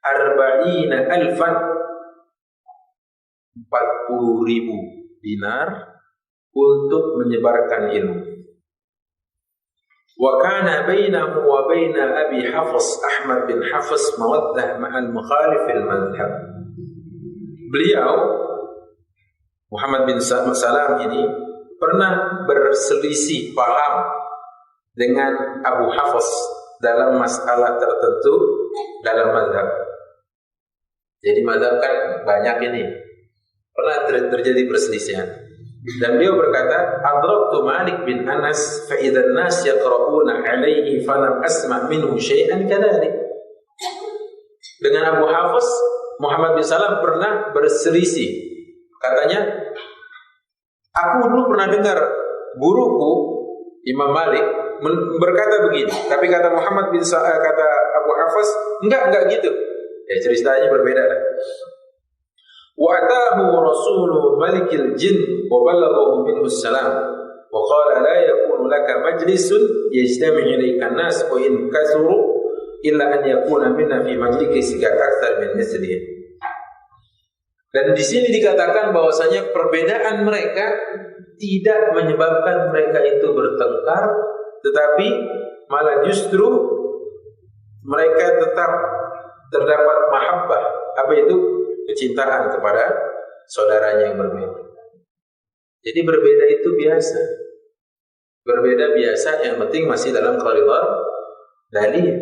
40,000 dinar untuk menyebarkan ilmu. Wa kana bainahu wa baina Abi Hafs Ahmad bin Hafs mawaddah ma'al mukhalif al-madhhab. Beliau Muhammad bin Salam ini pernah berselisih paham dengan Abu Hafs dalam masalah tertentu dalam mazhab. Jadi mazhab kan banyak ini. Pernah terjadi perselisihan. Dan beliau berkata, adraktu Malik bin Anas fa idzan nas yaqra'una 'alaihi falam asma' minhu syai'an kadzalik. Dengan Abu Hafs, Muhammad bin Salam pernah berselisih. Katanya, aku dulu pernah dengar guruku Imam Malik berkata begini, tapi kata Muhammad bin kata Abu Hafs enggak gitu. Ya, ceritanya berbeda lah. Wa atahu rasulu malikil jin wa balaghahu minhu salam wa qala la yakunu laka majlisun yajtami' ilayka an-nas wa in kasuru illa an yakuna minna fi majlisika aktsar min mislihi. Dan di sini dikatakan bahwasanya perbedaan mereka tidak menyebabkan mereka itu bertengkar, tetapi malah justru mereka tetap terdapat mahabbah. Apa itu? Kecintaan kepada saudaranya yang berbeda. Jadi berbeda itu biasa. Berbeda biasa, yang penting masih dalam koridor dalil.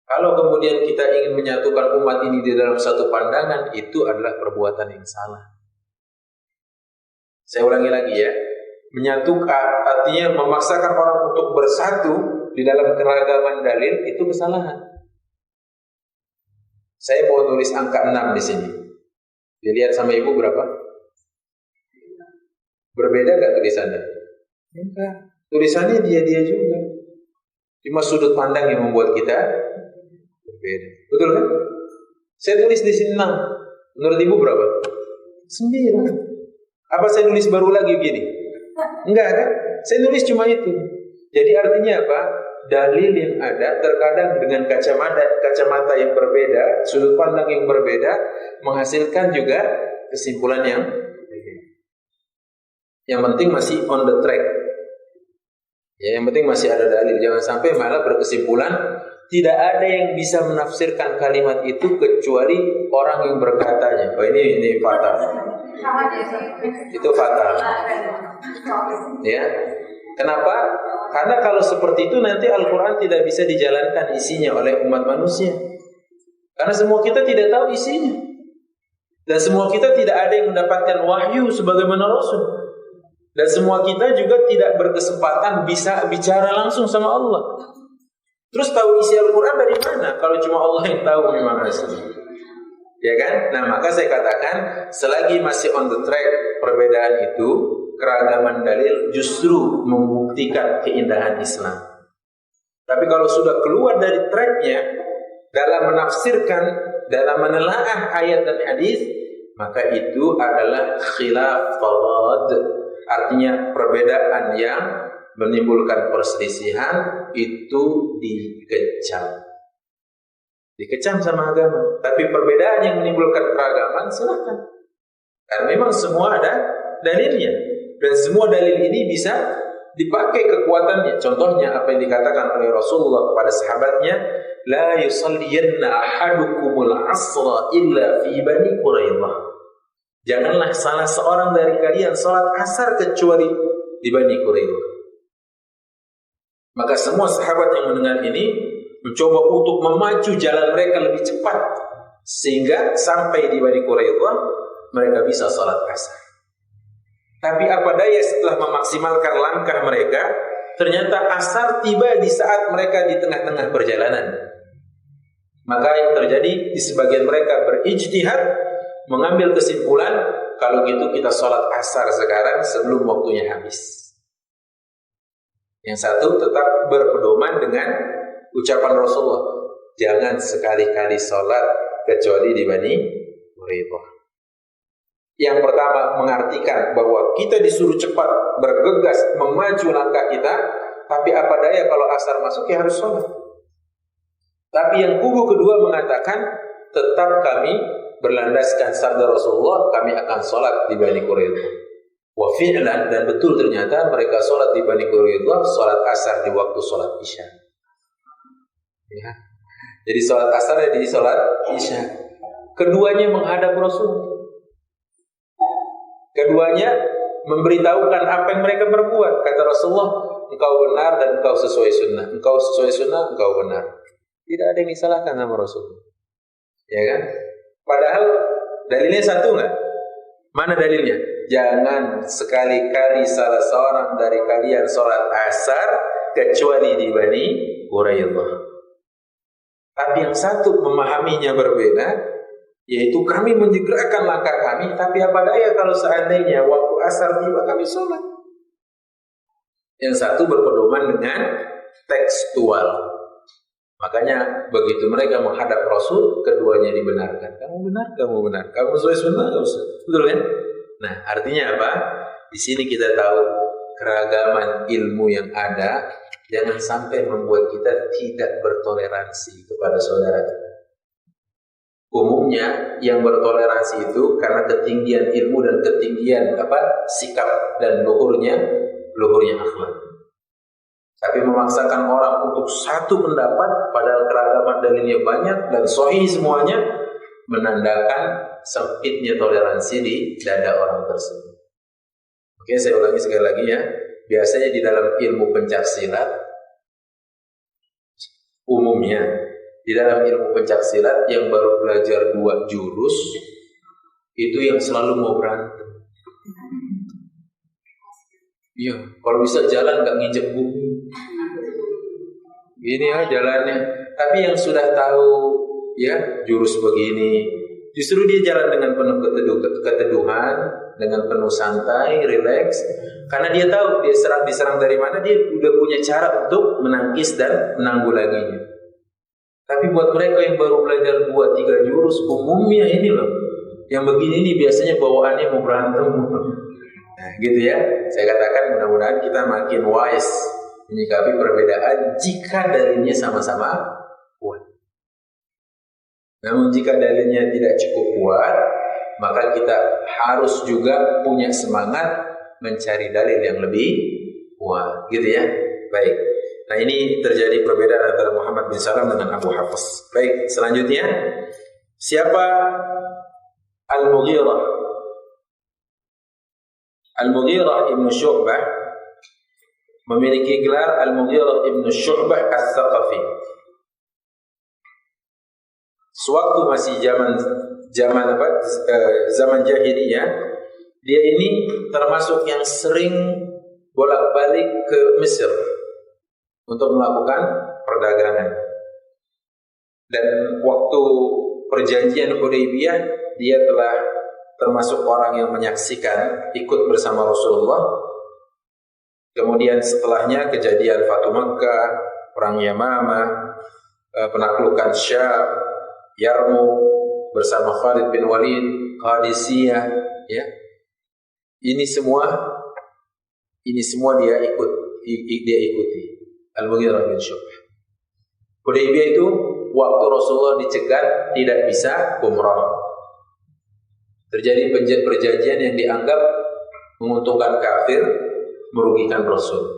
Kalau kemudian kita ingin menyatukan umat ini di dalam satu pandangan, itu adalah perbuatan yang salah. Saya ulangi lagi ya. Menyatukan artinya memaksakan orang untuk bersatu di dalam keragaman dalil, itu kesalahan. Saya mau tulis angka 6 di sini. Dilihat sama ibu berapa? Berbeda nggak tulisannya? Enggak. Tulisannya dia juga. Cuma sudut pandang yang membuat kita berbeda. Betul kan? Saya tulis di sini 6. Menurut ibu berapa? 9. Apa saya nulis baru lagi begini? Enggak kan? Saya nulis cuma itu. Jadi artinya apa? Dalil yang ada terkadang dengan kacamata yang berbeda, sudut pandang yang berbeda, menghasilkan juga kesimpulan yang berbeda. Yang penting masih on the track. Ya, yang penting masih ada dalil. Jangan sampai malah berkesimpulan tidak ada yang bisa menafsirkan kalimat itu kecuali orang yang berkatanya. Oh ini fatal. Itu fatal. Ya. Kenapa? Karena kalau seperti itu nanti Al-Quran tidak bisa dijalankan isinya oleh umat manusia. Karena semua kita tidak tahu isinya. Dan semua kita tidak ada yang mendapatkan wahyu sebagaimana Rasul. Dan semua kita juga tidak berkesempatan bisa bicara langsung sama Allah. Terus tahu isi Al-Quran dari mana? Kalau cuma Allah yang tahu memang asli. Ya kan? Nah maka saya katakan selagi masih on the track perbedaan itu, keragaman dalil justru membuktikan keindahan Islam. Tapi kalau sudah keluar dari tracknya dalam menafsirkan, dalam menelaah ayat dan hadis, maka itu adalah khilaf fadad. Artinya perbedaan yang menimbulkan perselisihan itu dikecam sama agama. Tapi perbedaan yang menimbulkan keragaman silakan. Karena memang semua ada dalilnya. Dan semua dalil ini bisa dipakai kekuatannya. Contohnya apa yang dikatakan oleh Rasulullah kepada sahabatnya, la yusalliyanna ahadukumul asra illa fi Bani Quraidah. Janganlah salah seorang dari kalian salat asar kecuali di Bani Quraidah. Maka semua sahabat yang mendengar ini mencoba untuk memacu jalan mereka lebih cepat sehingga sampai di Bani Quraidah mereka bisa salat asar. Tapi apa daya setelah memaksimalkan langkah mereka, ternyata asar tiba di saat mereka di tengah-tengah perjalanan. Maka yang terjadi di sebagian mereka berijtihad, mengambil kesimpulan, kalau gitu kita sholat asar sekarang sebelum waktunya habis. Yang satu tetap berpedoman dengan ucapan Rasulullah, jangan sekali-kali sholat kecuali di Bani Quraidah. Yang pertama mengartikan bahwa kita disuruh cepat bergegas memaju langkah kita, tapi apa daya kalau asar masuk ya harus sholat. Tapi yang kubu kedua mengatakan tetap kami berlandaskan sabda Rasulullah, kami akan sholat di Bani Quraidah. Wa fi'lan, dan betul ternyata mereka sholat di Bani Quraidah, sholat asar di waktu sholat isya. Ya. Jadi sholat asar jadi sholat isya. Keduanya menghadap Rasul. Keduanya memberitahukan apa yang mereka berbuat. Kata Rasulullah, engkau benar dan engkau sesuai sunnah. Engkau sesuai sunnah, engkau benar. Tidak ada yang disalahkan sama Rasul. Ya kan? Padahal dalilnya satu enggak? Mana dalilnya? Jangan sekali-kali salah seorang dari kalian sholat asar kecuali di Bani Quraidah. Tapi yang satu memahaminya berbeda, yaitu kami menyegerakan langkah kami, tapi apa daya kalau seandainya waktu asar tiba kami sholat. Yang satu berpedoman dengan tekstual. Makanya begitu mereka menghadap Rasul, keduanya dibenarkan. Kamu benar, kamu benar. Kamu sesuai sunnah, kamu sesuai. Betul kan? Nah, artinya apa? Di sini kita tahu keragaman ilmu yang ada jangan sampai membuat kita tidak bertoleransi kepada saudara kita. Umumnya yang bertoleransi itu karena ketinggian ilmu dan ketinggian sikap dan luhurnya akhlak. Tapi memaksakan orang untuk satu pendapat padahal keragaman dalilnya banyak dan sahih semuanya, menandakan sempitnya toleransi di dada orang tersebut. Oke, saya ulangi sekali lagi ya. Biasanya di dalam ilmu pencaksilat, umumnya di dalam ilmu pencaksilat yang baru belajar 2 jurus itu yang selalu mau berantem. Iya, kalau bisa jalan nggak nginjek bumi. Ini ya jalannya. Tapi yang sudah tahu ya jurus begini, justru dia jalan dengan penuh keteduhan, dengan penuh santai, rileks, karena dia tahu dia diserang dari mana, dia udah punya cara untuk menangkis dan menanggulanginya. Tapi buat mereka yang baru belajar 2-3 jurus, umumnya ini loh, yang begini ini biasanya bawaannya mau berantem. Nah, gitu ya. Saya katakan mudah-mudahan kita makin wise menyikapi perbedaan jika dalilnya sama-sama kuat. Namun jika dalilnya tidak cukup kuat, maka kita harus juga punya semangat mencari dalil yang lebih kuat, gitu ya. Baik. Nah, ini terjadi perbedaan antara Muhammad bin Salam dengan Abu Hafs. Baik, selanjutnya siapa Al-Mughirah? Al-Mughirah ibn Syu'bah memiliki gelar Al-Mughirah ibn Syu'bah As-Saqafi. Sewaktu masih zaman jahiliyah, dia ini termasuk yang sering bolak-balik ke Mesir untuk melakukan perdagangan. Dan waktu perjanjian Hudaybiyah, dia telah termasuk orang yang menyaksikan, ikut bersama Rasulullah. Kemudian setelahnya kejadian Fatu Makkah, perang Yamamah, penaklukan Syam, Yarmouk bersama Khalid bin Walid, Qadisiyah, ya. Ini semua dia ikuti. Al-Mughirah bin Syu'bah. Hudaybiyah itu waktu Rasulullah dicegat tidak bisa umrah. Terjadi perjanjian yang dianggap menguntungkan kafir, merugikan Rasul.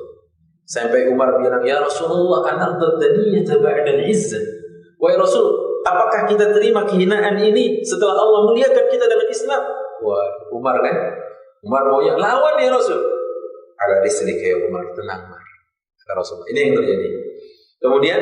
Sampai Umar bilang, "Ya Rasulullah, anardad daniyata ba'da al-izzah." Wahai Rasul, apakah kita terima kehinaan ini setelah Allah muliakan kita dengan Islam? Wah, Umar kan? Umar maunya lawan ya Rasul. Ala rislik ya Umar, tenang Umar. Kata Rasul. Ini yang terjadi. Kemudian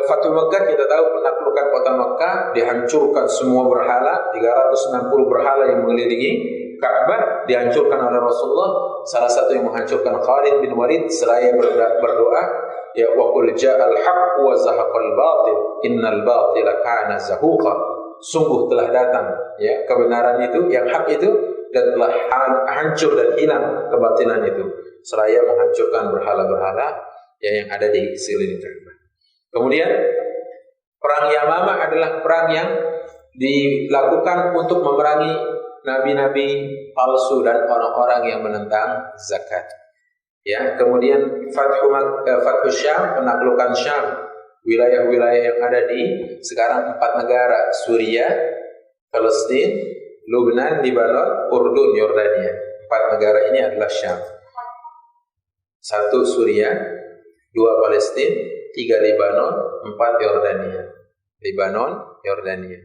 Fatu Makkah, kita tahu penaklukan kota Makkah, dihancurkan semua berhala, 360 berhala yang mengelilingi Ka'bah dihancurkan oleh Rasulullah. Salah satu yang menghancurkan Khalid bin Walid seraya berdoa, ya wa qul ja'al haqq wa zahaqal batil innal batila kana zahuqa. Sungguh telah datang ya kebenaran itu, yang hak itu, dan telah hancur dan hilang kebatilan itu, seraya menghancurkan berhala-berhala ya yang ada di sekeliling Ka'bah. Kemudian perang Yamamah adalah perang yang dilakukan untuk memerangi nabi-nabi palsu dan orang-orang yang menentang zakat. Ya, kemudian Fathu Syam, penaklukan Syam, wilayah-wilayah yang ada di sekarang 4 negara, Suriah, Palestina, Lebanon, Libanon, Urdun, Yordania. 4 negara ini adalah Syam. 1 Suriah, 2 Palestina, 3 Libanon, 4 Yordania. Libanon, Yordania.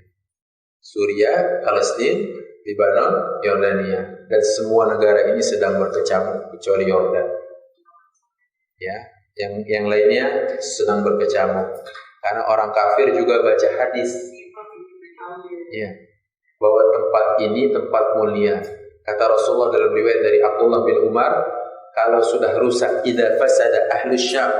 Suriah, Palestina, Libanon, Yordania. Dan semua negara ini sedang berkecamuk kecuali Yordan. Ya, yang lainnya sedang berkecamuk. Karena orang kafir juga baca hadis. Ya, bahwa tempat ini tempat mulia. Kata Rasulullah dalam riwayat dari Abdullah bin Umar, kalau sudah rusak, idza fasada ahlu Syam,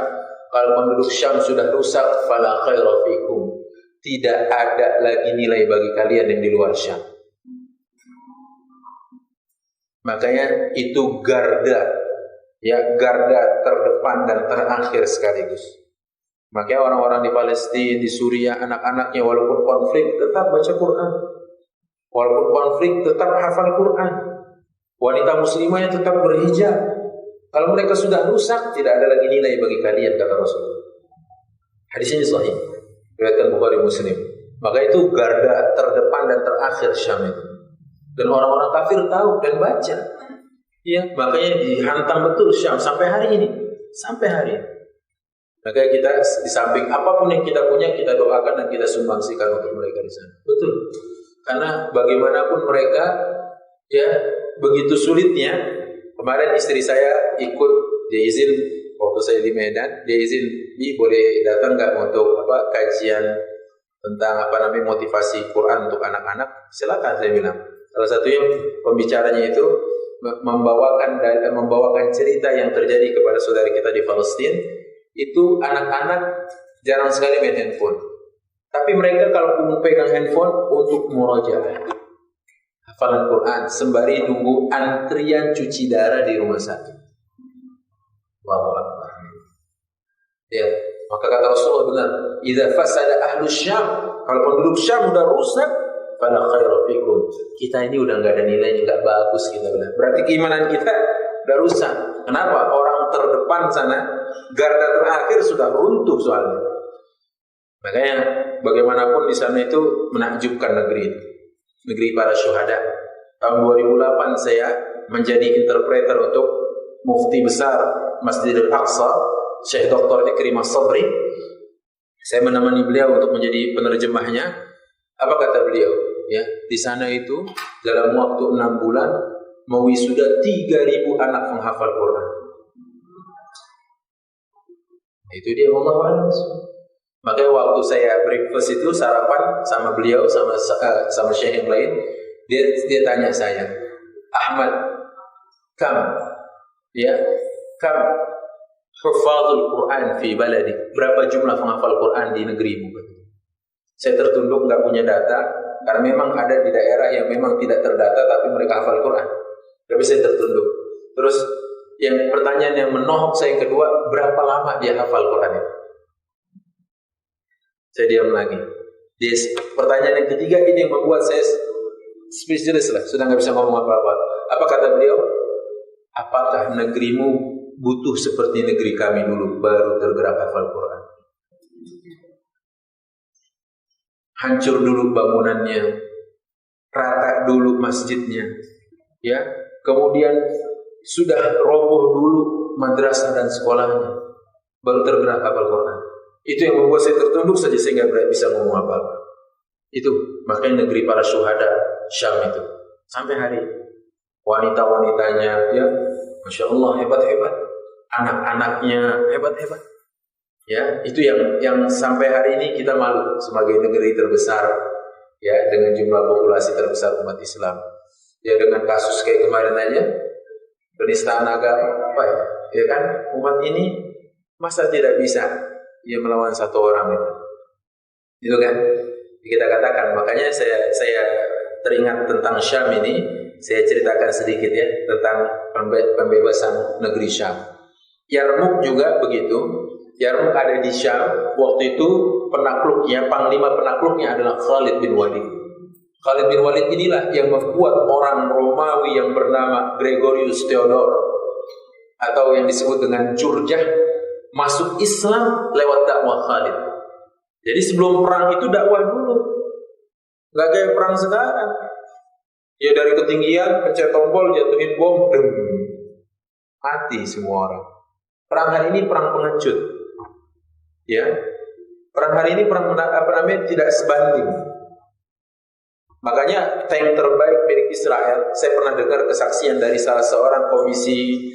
kalau penduduk Syam sudah rusak, fala khaira fikum, tidak ada lagi nilai bagi kalian yang di luar Syam. Makanya itu garda terdepan dan terakhir sekaligus. Makanya orang-orang di Palestina, di Suriah, anak-anaknya walaupun konflik tetap baca Quran, walaupun konflik tetap hafal Quran, wanita muslimah yang tetap berhijab. Kalau mereka sudah rusak, tidak ada lagi nilai bagi kalian, kata Rasulullah. Hadis ini sahih, riwayat Bukhari Muslim. Maka itu garda terdepan dan terakhir Syam itu. Dan orang-orang kafir tahu dan baca. Ya, makanya dihantam betul Syam sampai hari ini. Sampai hari ini. Maka kita di samping apapun yang kita punya, kita doakan dan kita sumbangsikan untuk mereka di sana. Betul. Karena bagaimanapun mereka ya begitu sulitnya. Kemarin istri saya ikut, dia izin waktu saya di Medan, dia izin, boleh datang nggak untuk kajian tentang motivasi Quran untuk anak-anak? Silakan, saya bilang. Salah satunya pembicaranya itu membawakan cerita yang terjadi kepada saudara kita di Palestina. Itu anak-anak jarang sekali main handphone, tapi mereka kalau pegang handphone untuk murojaah, hafalan Quran sembari nunggu antrian cuci darah di rumah sakit. Allahu Akbar. Ya, maka kata Rasulullah benar, idza fasada ahlus Syam, kalau penduduk Syam udah rusak, fala khaira fikum. Kita ini udah enggak ada nilainya, enggak bagus kita udah. Berarti keimanan kita udah rusak. Kenapa? Orang terdepan sana, garda terakhir sudah runtuh soalnya. Makanya bagaimanapun di sana itu menakjubkan negeri para syuhada. Tahun 2008 saya menjadi interpreter untuk mufti besar Masjidil Aqsa, Syekh Dr. Ikrimah Sabri. Saya menemani beliau untuk menjadi penerjemahnya. Apa kata beliau? Ya, di sana itu dalam waktu 6 bulan mewisuda 3.000 anak penghafal Quran. Itu dia Allah Alam. Makanya waktu saya breakfast itu sarapan sama beliau sama Syekh yang lain, dia tanya saya, Ahmad, kam hufadzul Quran fi baladi, berapa jumlah penghafal Quran di negerimu? Saya tertunduk, nggak punya data, karena memang ada di daerah yang memang tidak terdata tapi mereka hafal Quran. Tapi saya tertunduk. Terus yang pertanyaan yang menohok saya yang kedua, berapa lama dia hafal Quran itu? Saya diam lagi. Pertanyaan yang ketiga ini yang membuat saya speechless lah, sudah nggak bisa ngomong apa-apa. Apa kata beliau? Apakah negerimu butuh seperti negeri kami dulu baru tergerak hafal Quran? Hancur dulu bangunannya, rata dulu masjidnya, ya. Kemudian sudah roboh dulu madrasah dan sekolahnya, baru tergerak hafal Quran. Itu yang membuat saya tertunduk saja, saya nggak bisa ngomong apa-apa. Itu makanya negeri para syuhada Syam itu sampai hari wanita-wanitanya, ya, masya Allah, hebat-hebat, anak-anaknya hebat-hebat, ya. Itu yang sampai hari ini kita malu sebagai negeri terbesar, ya, dengan jumlah populasi terbesar umat Islam, ya, dengan kasus kayak kemarin aja penistaan agama, apa ya, ya kan, umat ini masa tidak bisa dia melawan satu orang itu kan kita katakan. Makanya saya teringat tentang Syam ini, saya ceritakan sedikit ya tentang pembebasan negeri Syam. Yarmuk juga begitu. Yarmuk ada di Syam. Waktu itu penakluknya, panglima penakluknya adalah Khalid bin Walid. Khalid bin Walid inilah yang membuat orang Romawi yang bernama Gregorius Theodor atau yang disebut dengan Jurjah masuk Islam lewat dakwah Khalid. Jadi sebelum perang itu dakwah dulu, nggak kayak perang sekarang. Ya dari ketinggian pencet tombol, jatuhin bom, mati semua orang. Perang hari ini perang pengecut, ya. Perang hari ini perang tidak sebanding. Makanya tank terbaik milik Israel, saya pernah dengar kesaksian dari salah seorang Komisi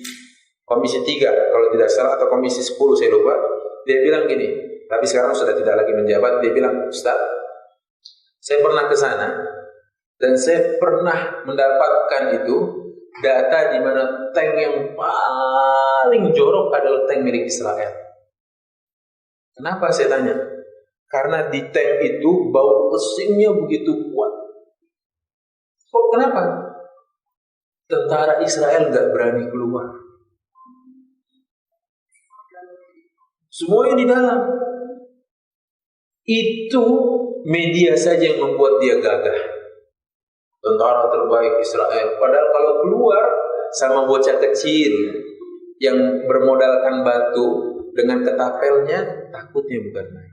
3 kalau tidak salah, atau Komisi 10 saya lupa. Dia bilang gini, tapi sekarang sudah tidak lagi menjabat. Dia bilang, Ustaz, saya pernah ke sana dan saya pernah mendapatkan itu data di mana tank yang paling jorok adalah tank milik Israel. Kenapa saya tanya? Karena di tank itu bau pesingnya begitu kuat. Kok kenapa? Tentara Israel nggak berani keluar. Semuanya di dalam. Itu media saja yang membuat dia gagah. Tentara terbaik Israel. Padahal kalau keluar sama bocah kecil yang bermodalkan batu dengan ketapelnya, takutnya bukan main.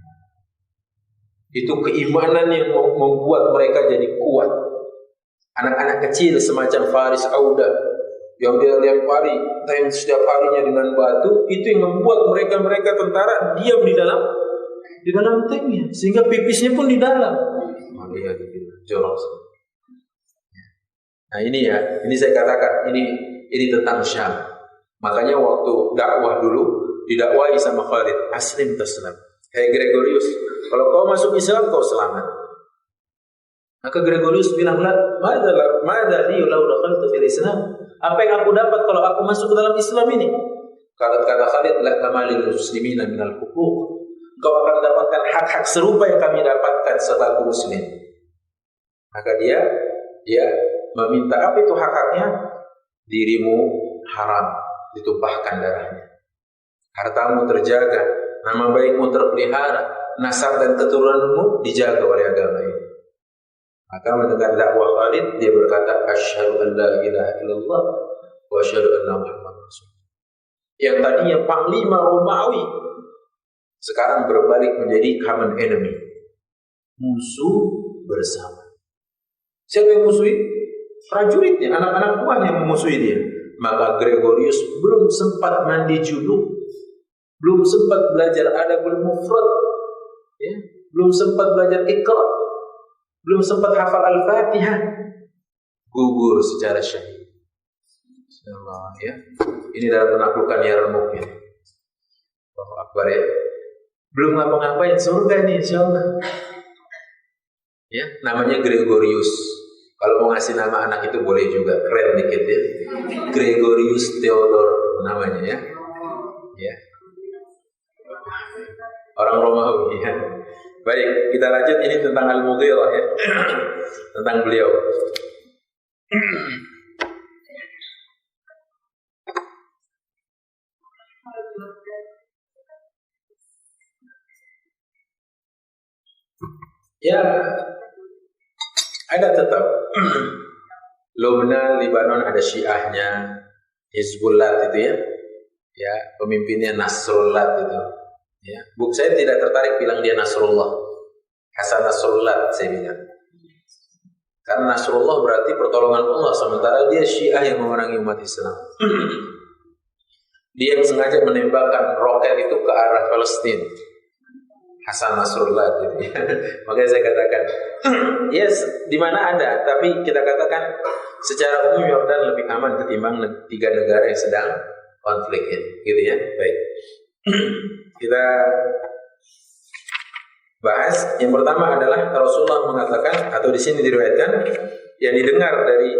Itu keimanan yang membuat mereka jadi kuat. Anak-anak kecil semacam Faris Auda yang dia lempari tank setiap harinya dengan batu, itu yang membuat mereka tentara diam di dalam tanknya, sehingga pipisnya pun di dalam. Lihat itu jorok. Nah ini ya, ini saya katakan ini tentang Syam. Makanya waktu dakwah dulu didakwahi sama Khalid, aslim taslam. Kayak Gregorius, kalau kau masuk Islam kau selamat. Maka Gregorius bilang, "Mada li law dakhaltu fil Islam?" Apa yang aku dapat kalau aku masuk ke dalam Islam ini? Kata Khalid, "La kamalil muslimina minal huquq." Kau akan mendapatkan hak-hak serupa yang kami dapatkan setelah aku muslim. Maka dia meminta apa itu hak-haknya? Dirimu haram ditumpahkan darahnya, hartamu terjaga, nama baikmu terpelihara, nasab dan keturunanmu dijaga oleh agama ini. Maka mendengar dakwah Khalid, dia berkata, asyhadu an la ilaha illallah wa asyhadu anna Muhammadar Rasulullah. Yang tadinya panglima Romawi sekarang berbalik menjadi common enemy, musuh bersama. Siapa yang musuhi? Prajuritnya, anak-anak buahnya yang memusuhi dia. Maka Gregorius belum sempat mandi junub, belum sempat belajar adabul mufrad, ya, belum sempat belajar iqra, belum sempat hafal al-Fatihah, gugur secara syahid. Insyaallah, ya. Ini dalam penaklukan Yarmuk ya. Allahu Akbar ya. Belum ngapa-ngapain, surga nih insyaallah. Ya, namanya Gregorius. Kalau mau ngasih nama anak itu boleh juga, keren dikit ya. Gregorius Theodor namanya ya. Ya. Orang Romawi ya. Baik, kita lanjut, ini tentang Al-Mughirah ya. Tentang beliau. Ya, ada tetap. Lubnan, Libanon ada Syiahnya, Hizbullah itu ya. Ya, pemimpinnya Nasrullah itu. Ya, saya tidak tertarik bilang dia Nasrullah. Hasan Nasrullah saya bilang. Karena Nasrullah berarti pertolongan Allah, sementara dia Syiah yang memerangi umat Islam. Dia yang sengaja menembakkan roket itu ke arah Palestina. Hasan Nasrullah gitu. Makanya saya katakan, yes, di mana ada, tapi kita katakan secara umum Yordan lebih aman ketimbang 3 negara yang sedang konflik ini, gitu ya. Baik. Kita bahas yang pertama adalah Rasulullah mengatakan, atau di sini diriwayatkan, yang didengar dari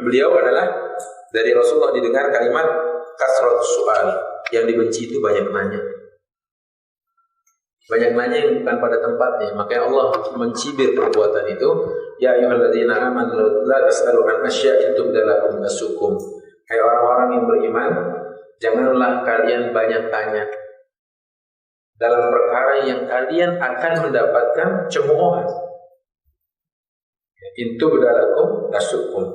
beliau adalah dari Rasulullah didengar kalimat kasratus su'al, yang dibenci itu banyak nanya. Banyak nanya yang bukan pada tempatnya. Makanya Allah mencibir perbuatan itu. Ya ayyuhalladzina amanu la tas'alu an asya'a tubda lakum tasukum. Hai orang-orang yang beriman, janganlah kalian banyak tanya dalam perkara yang kalian akan mendapatkan cemoohan. In tubda lakum tasukum.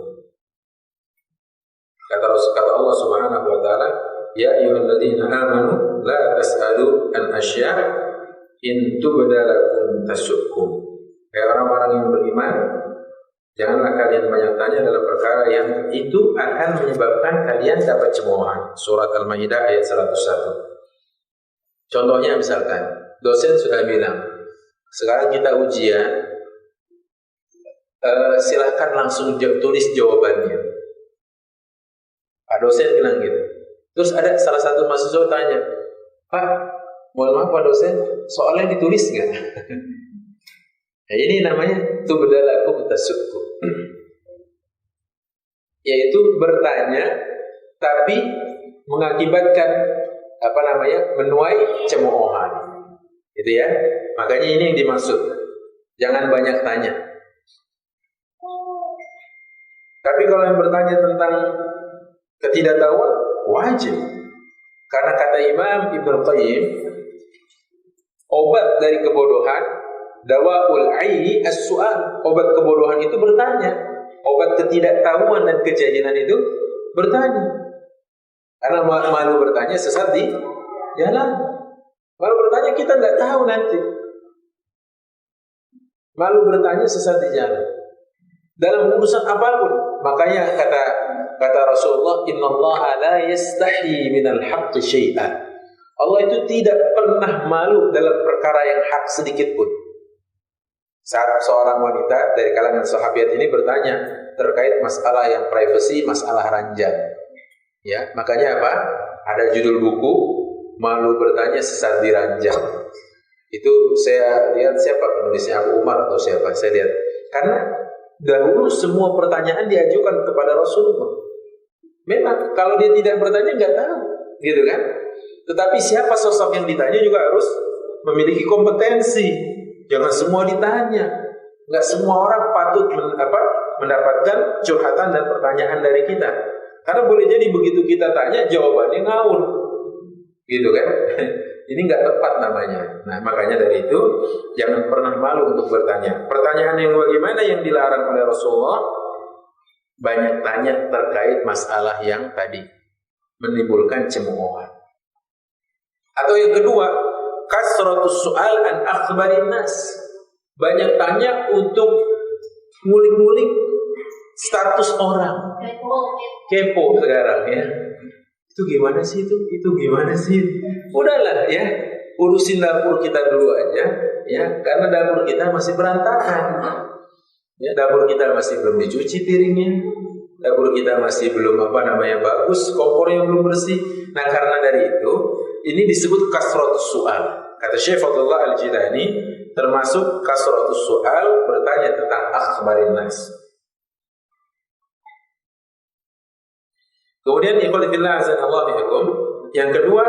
Kata Allah Subhanahu wa taala, ya ayyuhalladzina amanu la tas'alu an asya'a in tubda lakum tasukum. Hai orang-orang yang beriman, janganlah kalian banyak tanya dalam perkara yang itu akan menyebabkan kalian dapat cemoohan. Surat Al-Maidah ayat 101. Contohnya misalkan, dosen sudah bilang, sekarang kita ujian, silahkan langsung tulis jawabannya. Pak dosen bilang gitu. Terus ada salah satu mahasiswa tanya, Pak, mohon maaf Pak dosen, soalnya ditulis nggak? Nah, ini namanya tubda lakum tasukum. Yaitu bertanya tapi mengakibatkan menuai cemoohan. Gitu ya. Makanya ini yang dimaksud. Jangan banyak tanya. Tapi kalau yang bertanya tentang ketidaktahuan, wajib. Karena kata Imam Ibnu Qayyim, obat dari kebodohan, dawaul ayyi as-su'al. Obat kebodohan itu bertanya. Obat ketidaktahuan dan kejahilan itu bertanya. Karena malu bertanya sesat di jalan. Malu bertanya kita nggak tahu nanti. Malu bertanya sesat di jalan. Dalam urusan apapun. Makanya kata Rasulullah, innallaha la yastahi minal haqqi syai'an. Allah itu tidak pernah malu dalam perkara yang hak sedikit pun. Saat seorang wanita dari kalangan sahabiat ini bertanya terkait masalah yang privasi, masalah ranjang. Ya, makanya apa? Ada judul buku, malu bertanya sesat di ranjang. Itu saya lihat siapa penulisnya, Abu Umar atau siapa, saya lihat. Karena dahulu semua pertanyaan diajukan kepada Rasulullah. Memang kalau dia tidak bertanya nggak tahu, gitu kan? Tetapi siapa sosok yang ditanya juga harus memiliki kompetensi. Jangan semua ditanya. Nggak semua orang patut mendapatkan curhatan dan pertanyaan dari kita. Karena boleh jadi begitu kita tanya jawabannya ngawur, gitu kan? Ini nggak tepat namanya. Nah, makanya dari itu jangan pernah malu untuk bertanya. Pertanyaan yang bagaimana yang dilarang oleh Rasulullah? Banyak tanya terkait masalah yang tadi menimbulkan cemoohan. Atau yang kedua, kasratus su'al an akhbarin nas. Banyak tanya untuk ngulik-ngulik status orang. Kepo sekarang ya. Itu gimana sih itu? Itu gimana sih? Udahlah ya, urusin dapur kita dulu aja ya, karena dapur kita masih berantakan. Ya, dapur kita masih belum dicuci piringnya. Dapur kita masih belum bagus, kompornya belum bersih. Nah, karena dari itu, ini disebut kasratus su'al. Kata Syekh Fadlullah Al-Jilani, termasuk kasratus su'al bertanya tentang akhbarin nas. Kemudian ikhwan fillah azanallahu bikum, yang kedua,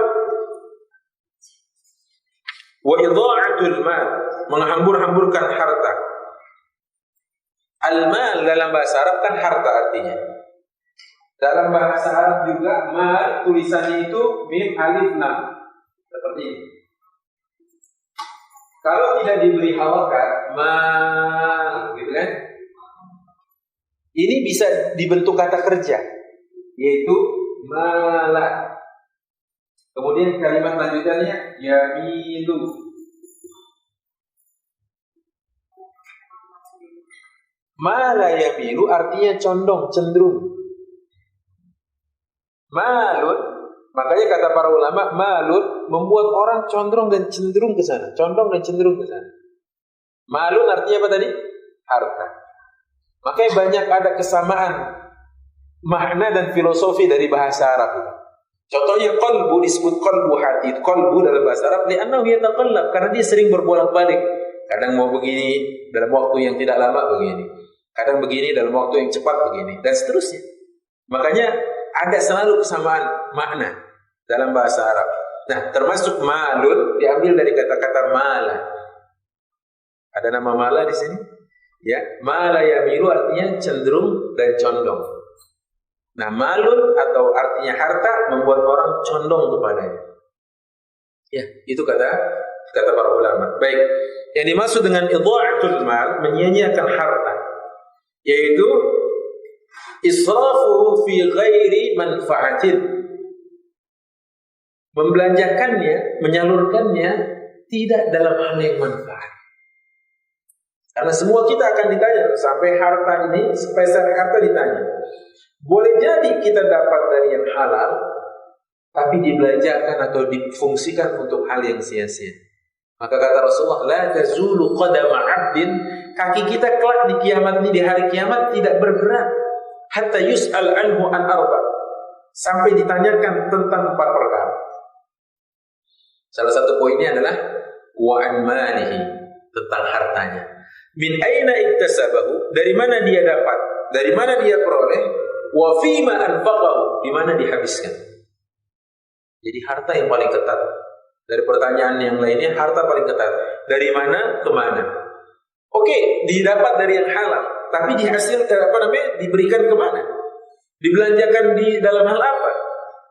wa idha'atul mal, menghambur-hamburkan harta. Al-mal dalam bahasa Arab kan harta artinya. Dalam bahasa Arab juga mal tulisannya itu mim alif lam. Seperti ini. Kalau tidak diberi harokat, mal gitu kan? Ini bisa dibentuk kata kerja, yaitu mala. Kemudian kalimat lanjutannya yamilu. Mala yamilu artinya condong, cenderung. Malun, makanya kata para ulama, malun membuat orang condong dan cenderung ke sana, condong dan cenderung ke sana. Malun artinya apa tadi? Harta. Makanya banyak ada kesamaan makna dan filosofi dari bahasa Arab. Contohnya qalbu disebut qalbu hati. Qalbu dalam bahasa Arab li'annahu yataqallab, karena dia sering berbolak-balik. Kadang mau begini dalam waktu yang tidak lama begini. Kadang begini dalam waktu yang cepat begini, dan seterusnya. Makanya ada selalu kesamaan makna dalam bahasa Arab. Nah, termasuk malun diambil dari kata-kata mala. Ada nama mala di sini? Ya, mala yamilu artinya cenderung dan condong. Nah, malun atau artinya harta membuat orang condong kepadanya. Ya, itu kata para ulama. Baik, yang dimaksud dengan idha'atul mal, menyia-nyiakan harta, yaitu israfu fi ghairi manfaatin, membelanjakannya, menyalurkannya tidak dalam hal yang manfaat. Karena semua kita akan ditanya, sampai harta ini, spesial harta ditanya. Boleh jadi kita dapat dari yang halal, tapi dibelanjakan atau difungsikan untuk hal yang sia-sia. Maka kata Rasulullah, la tazulu qadama 'abdin, kaki kita kelak di kiamat ini, di hari kiamat tidak bergerak hatta yus'al anhu an arba, sampai ditanyakan tentang 4 perkara. Salah satu poinnya adalah wa an malihi, tentang hartanya. Min aina iktasabahu, dari mana dia dapat, dari mana dia peroleh, wa fima anfaqahu, di mana dihabiskan. Jadi harta yang paling ketat. Dari pertanyaan yang lainnya, harta paling ketat. Dari mana ke mana? Oke, didapat dari yang halal, tapi dihasilkan diberikan ke mana? Dibelanjakan di dalam hal apa?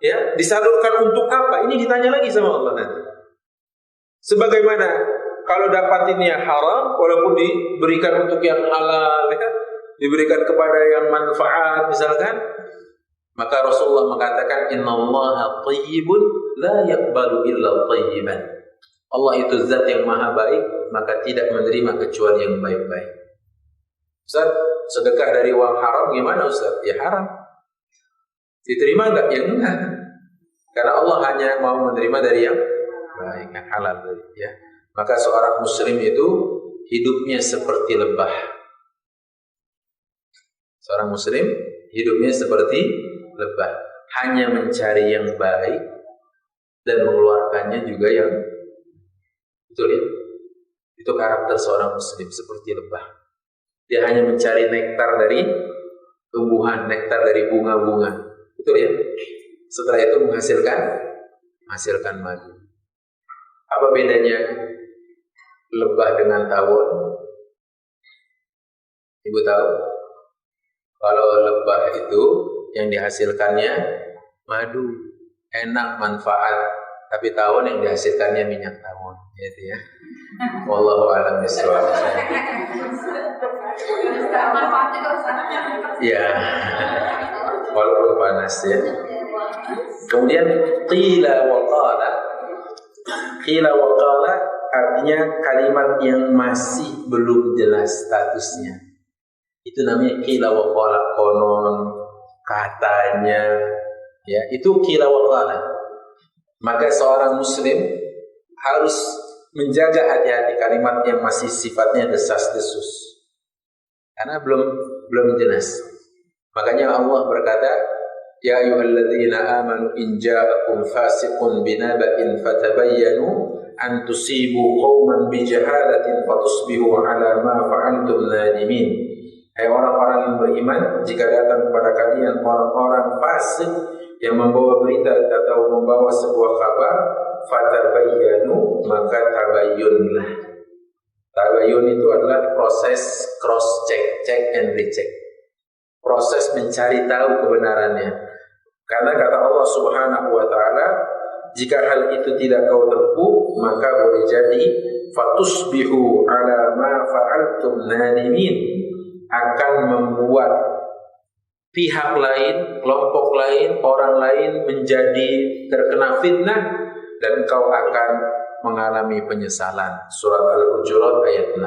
Ya, disalurkan untuk apa? Ini ditanya lagi sama Allah nanti. Sebagaimana kalau dapat ini yang haram, walaupun diberikan untuk yang halal, ya, diberikan kepada yang manfaat misalkan, maka Rasulullah mengatakan innallaha thayyibun la yaqbalu illa thayyiban. Allah itu zat yang maha baik, maka tidak menerima kecuali yang baik-baik. Ustaz, sedekah dari uang haram gimana Ustaz? Ya haram. Diterima enggak? Ya enggak. Karena Allah hanya mau menerima dari yang baik, yang halal dari, ya. Maka seorang muslim itu hidupnya seperti lebah. Seorang muslim hidupnya seperti lebah, hanya mencari yang baik dan mengeluarkannya juga yang betul ya. Itu karakter seorang muslim, seperti lebah. Dia hanya mencari nektar dari tumbuhan, nektar dari bunga-bunga. Betul ya. Setelah itu menghasilkan madu. Apa bedanya lebah dengan tawon? Ibu tahu? Kalau lebah itu yang dihasilkannya madu, enak, manfaat, tapi tawon yang dihasilkannya minyak tawon, gitu ya. Wallahu a'lam bishawab. Ya, walaupun panas ya. Kemudian qila wa qala artinya kalimat yang masih belum jelas statusnya. Itu namanya qila wa qala, konon, katanya, ya, itu qila wa qala. Maka seorang muslim harus menjaga hati-hati kalimat yang masih sifatnya desas-desus. Karena belum jelas. Makanya Allah berkata, ya ayyuhalladzina amanu in ja'akum fasiqun binaba'in fatabayyanu an tusibu qauman bijahalatin fatusbihu 'ala ma fa'altum nadimin. Hai orang-orang yang beriman, jika datang kepada kalian orang-orang fasik yang membawa berita atau membawa sebuah kabar, fatabayyanu, maka tabayyunlah. Tabayyun itu adalah proses cross check and recheck. Proses mencari tahu kebenarannya. Karena kata Allah Subhanahu wa taala, jika hal itu tidak kau tempuh, maka boleh jadi fatusbihu ala ma fa'altum nadimin, akan membuat pihak lain, kelompok lain, orang lain menjadi terkena fitnah dan engkau akan mengalami penyesalan. Surat Al-Hujurat ayat 6.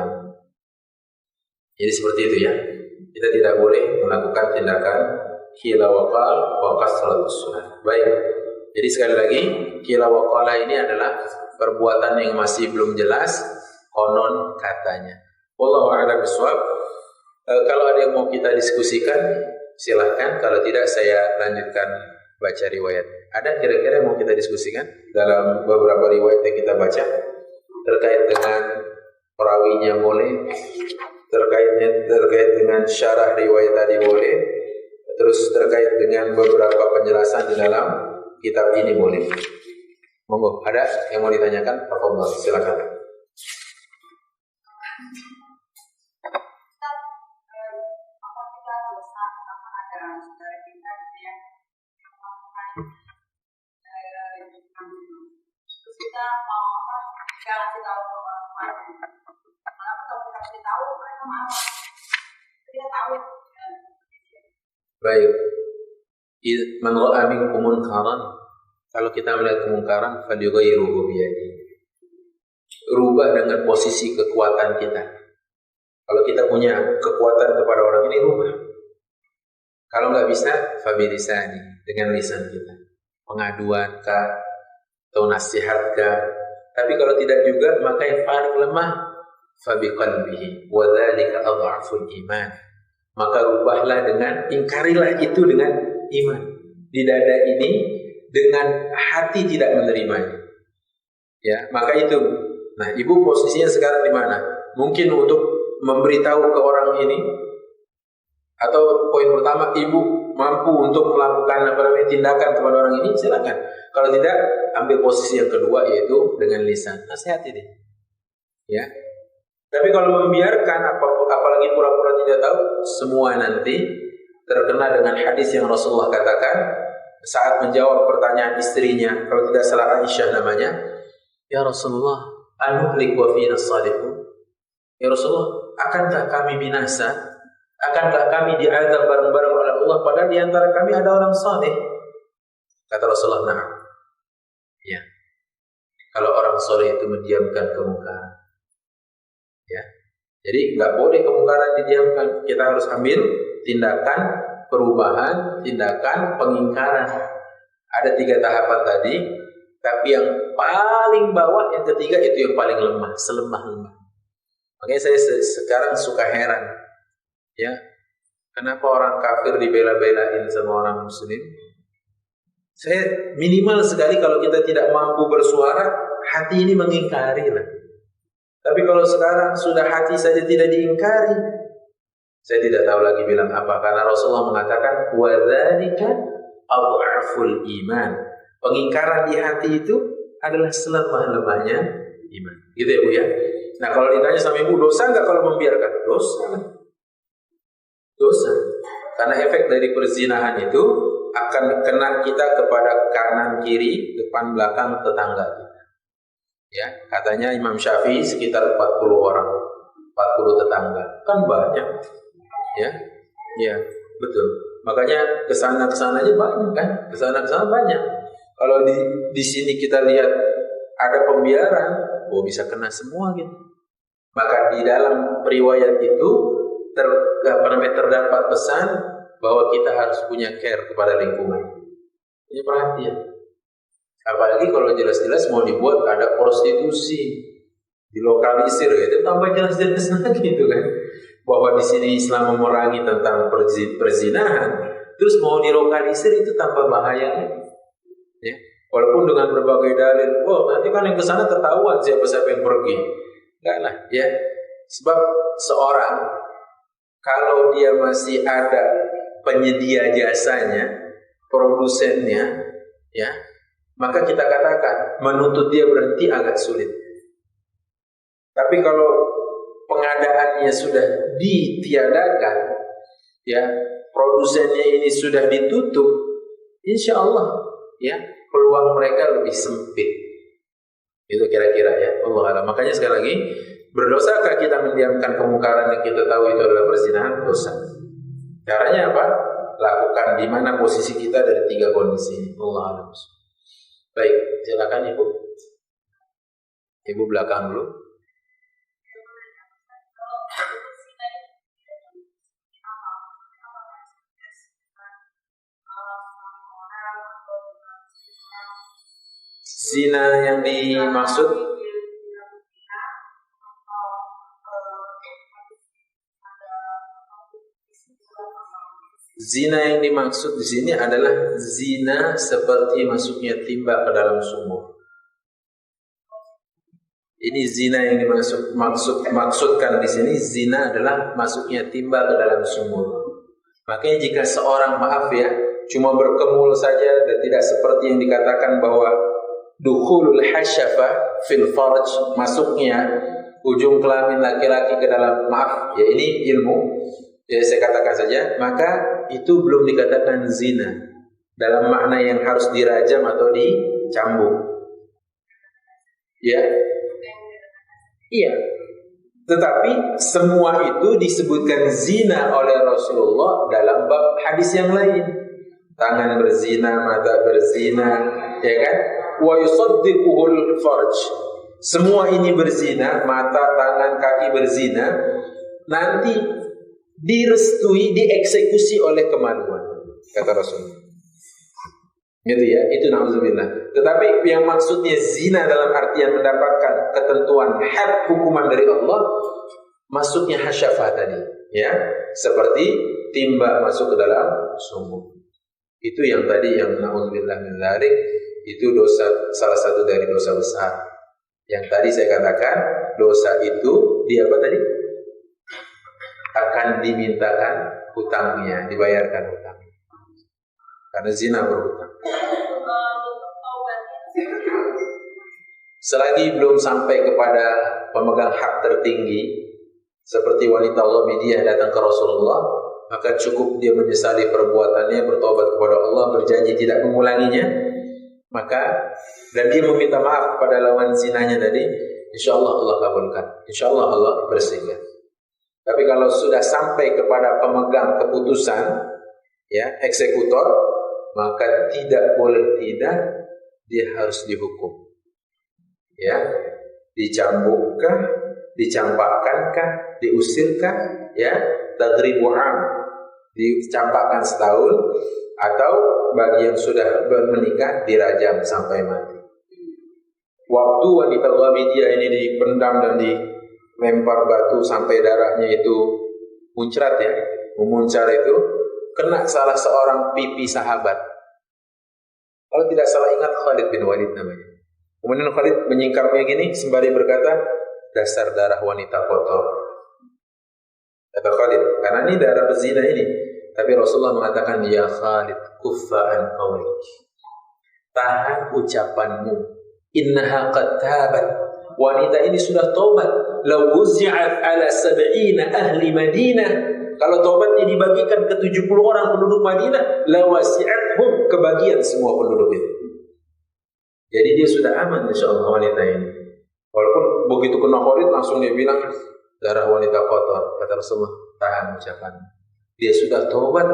Jadi seperti itu ya. Kita tidak boleh melakukan tindakan qila wa qal wa kasratus sunnah. Baik. Jadi sekali lagi, qila wa qala ini adalah perbuatan yang masih belum jelas, konon katanya. Wallahu a'lam bishawab. Kalau ada yang mau kita diskusikan, silahkan. Kalau tidak, saya lanjutkan baca riwayat. Ada kira-kira yang mau kita diskusikan dalam beberapa riwayat yang kita baca terkait dengan perawinya boleh, terkait dengan syarah riwayat tadi boleh, terus terkait dengan beberapa penjelasan di dalam kitab ini boleh. Monggo, ada yang mau ditanyakan? Tafadhol, silakan. Kita mau kasih tahu ke orang lain. Kenapa kalau kita kasih tahu mereka mau? Kita tahu. Baik. Man ra'a minkum munkaran, kalau kita melihat kemungkaran, falyughayyirhu biyadihi. Rubah dengan posisi kekuatan kita. Kalau kita punya kekuatan kepada orang ini, rubah. Kalau nggak bisa, fabilisani, dengan lisan kita. Pengaduan kah, atau nasihat kah. Tapi kalau tidak juga, maka yang paling lemah, fabiqalbihi, wa dzalika adhaful iman. Maka rubahlah dengan, ingkarilah itu dengan iman. Di dada ini, dengan hati tidak menerimanya. Ya, maka itu. Nah, ibu posisinya sekarang di mana? Mungkin untuk memberitahu ke orang ini, atau poin pertama, ibu mampu untuk melakukan tindakan kepada orang ini, silakan. Kalau tidak, ambil posisi yang kedua, yaitu dengan lisan. Nasihati dia. Ya. Tapi kalau membiarkan, apalagi pura-pura tidak tahu, semua nanti terkena dengan hadis yang Rasulullah katakan saat menjawab pertanyaan istrinya, kalau tidak salah Aisyah namanya, ya Rasulullah, anuhlik wa fina salihun. Ya Rasulullah, akankah kami binasa? Akankah kami diazab bareng-bareng oleh Allah padahal di antara kami ada orang saleh? Kata Rasulullah, na'am. Ya. Kalau orang saleh itu mendiamkan kemungkaran. Ya. Jadi enggak boleh kemungkaran didiamkan. Kita harus ambil tindakan perubahan, tindakan pengingkaran. Ada 3 tahapan tadi, tapi yang paling bawah, yang ketiga itu yang paling lemah, selemah-lemah. Makanya saya sekarang suka heran. Ya, kenapa orang kafir dibela-belain sama orang muslim? Saya minimal sekali kalau kita tidak mampu bersuara, hati ini mengingkari lah. Tapi kalau sekarang sudah hati saja tidak diingkari, saya tidak tahu lagi bilang apa. Karena Rasulullah mengatakan, wa dzalika adhaful iman. Pengingkaran di hati itu adalah selemah-lemahnya iman. Gitu ya Bu ya. Nah kalau ditanya sama ibu, dosa nggak kalau membiarkan? Dosa. Karena efek dari perzinahan itu akan kena kita kepada kanan, kiri, depan, belakang, tetangga kita. Ya, katanya Imam Syafi'i sekitar 40 orang, 40 tetangga. Kan banyak. Ya. Ya, betul. Makanya kesana-kesananya banyak kan? Kesana-kesana banyak. Kalau di sini kita lihat ada pembiaran, bisa kena semua gitu. Maka di dalam riwayat itu terdapat pesan bahwa kita harus punya care kepada lingkungan. Ini perhatian. Apalagi kalau jelas-jelas mau dibuat ada prostitusi, dilokalisir, itu tambah jelas-jelas lagi gitu kan. Bahwa di sini Islam memerangi tentang perzinahan, terus mau dilokalisir itu tambah bahaya. Ya. Walaupun dengan berbagai dalil, nanti kan yang ke sana ketahuan siapa-siapa yang pergi. Enggak lah, ya. Sebab seorang kalau dia masih ada penyedia jasanya, produsennya, ya, maka kita katakan menuntut dia berhenti agak sulit. Tapi kalau pengadaannya sudah ditiadakan, ya, produsennya ini sudah ditutup, insya Allah, ya, peluang mereka lebih sempit. Itu kira-kira ya, Allah alam. Makanya sekali lagi, berdosakah kita mendiamkan kemungkaran yang kita tahu itu adalah perzinahan? Dosa. Caranya apa? Lakukan di mana posisi kita dari 3 kondisi ini. Allah alam. Baik, silakan Ibu. Ibu belakang dulu. Zina yang dimaksud di sini adalah zina seperti masuknya timba ke dalam sumur. Ini zina yang maksudkan di sini, zina adalah masuknya timba ke dalam sumur. Makanya jika seorang, maaf ya, cuma berkemul saja dan tidak seperti yang dikatakan bahwa dukhulul hasyafa fil farj, masuknya ujung kelamin laki-laki ke dalam, maaf ya, ini ilmu, jadi saya katakan saja, maka itu belum dikatakan zina dalam makna yang harus dirajam atau dicambuk. Ya, iya. Tetapi semua itu disebutkan zina oleh Rasulullah dalam bab hadis yang lain. Tangan berzina, mata berzina, ya kan? Wa yusaddiquhul farj. Semua ini berzina, mata, tangan, kaki berzina, nanti direstui, dieksekusi oleh kemaluan, kata Rasulullah. Gitu ya, itu na'udzubillah. Tetapi yang maksudnya zina dalam artian mendapatkan ketentuan had hukuman dari Allah, masuknya hasyafah tadi, ya, seperti timba masuk ke dalam sumur. Itu yang tadi yang na'udzubillah min dzalik, itu dosa, salah satu dari dosa besar. Yang tadi saya katakan, dosa itu dia apa tadi? Akan dimintakan hutangnya, dibayarkan hutangnya. Karena zina berhutang. Selagi belum sampai kepada pemegang hak tertinggi seperti wanita Ghamidiyah datang ke Rasulullah, maka cukup dia menyesali perbuatannya, bertobat kepada Allah, berjanji tidak mengulanginya, maka dan dia meminta maaf kepada lawan zinanya tadi, insyaallah Allah kabulkan, insyaallah Allah bersihkan. Tapi kalau sudah sampai kepada pemegang keputusan, ya, eksekutor, maka tidak boleh tidak, dia harus dihukum. Ya, dicambukkah, dicampakkankah, diusirkah, ya, tadribu am, dicampakkan setahun, atau bagi yang sudah menikah dirajam sampai mati. Waktu wanita Ghamidiyah ini dipendam dan dilempar batu sampai darahnya itu muncrat, ya, memuncar itu, kena salah seorang pipi sahabat. Kalau tidak salah ingat Khalid bin Walid namanya. Kemudian Khalid menyingkapnya gini sembari berkata, dasar darah wanita kotor. Kata Khalid, karena ini darah berzina ini. Tapi Rasulullah mengatakan, ya Khalid, kuffa'an qawlik. Tahan ucapanmu. Innaha qad tabat. Wanita ini sudah taubat. Law wuzi'at ala 70 ahli Madinah kalau taubatnya dibagikan ke 70 orang penduduk Madinah, la wasi'athum, kebagian semua penduduk itu. Jadi dia sudah aman insyaallah wanita ini. Walaupun begitu kena Khalid langsung dia bilang darah wanita kotor, kata Rasulullah, tahan ucapan. Dia sudah taubat,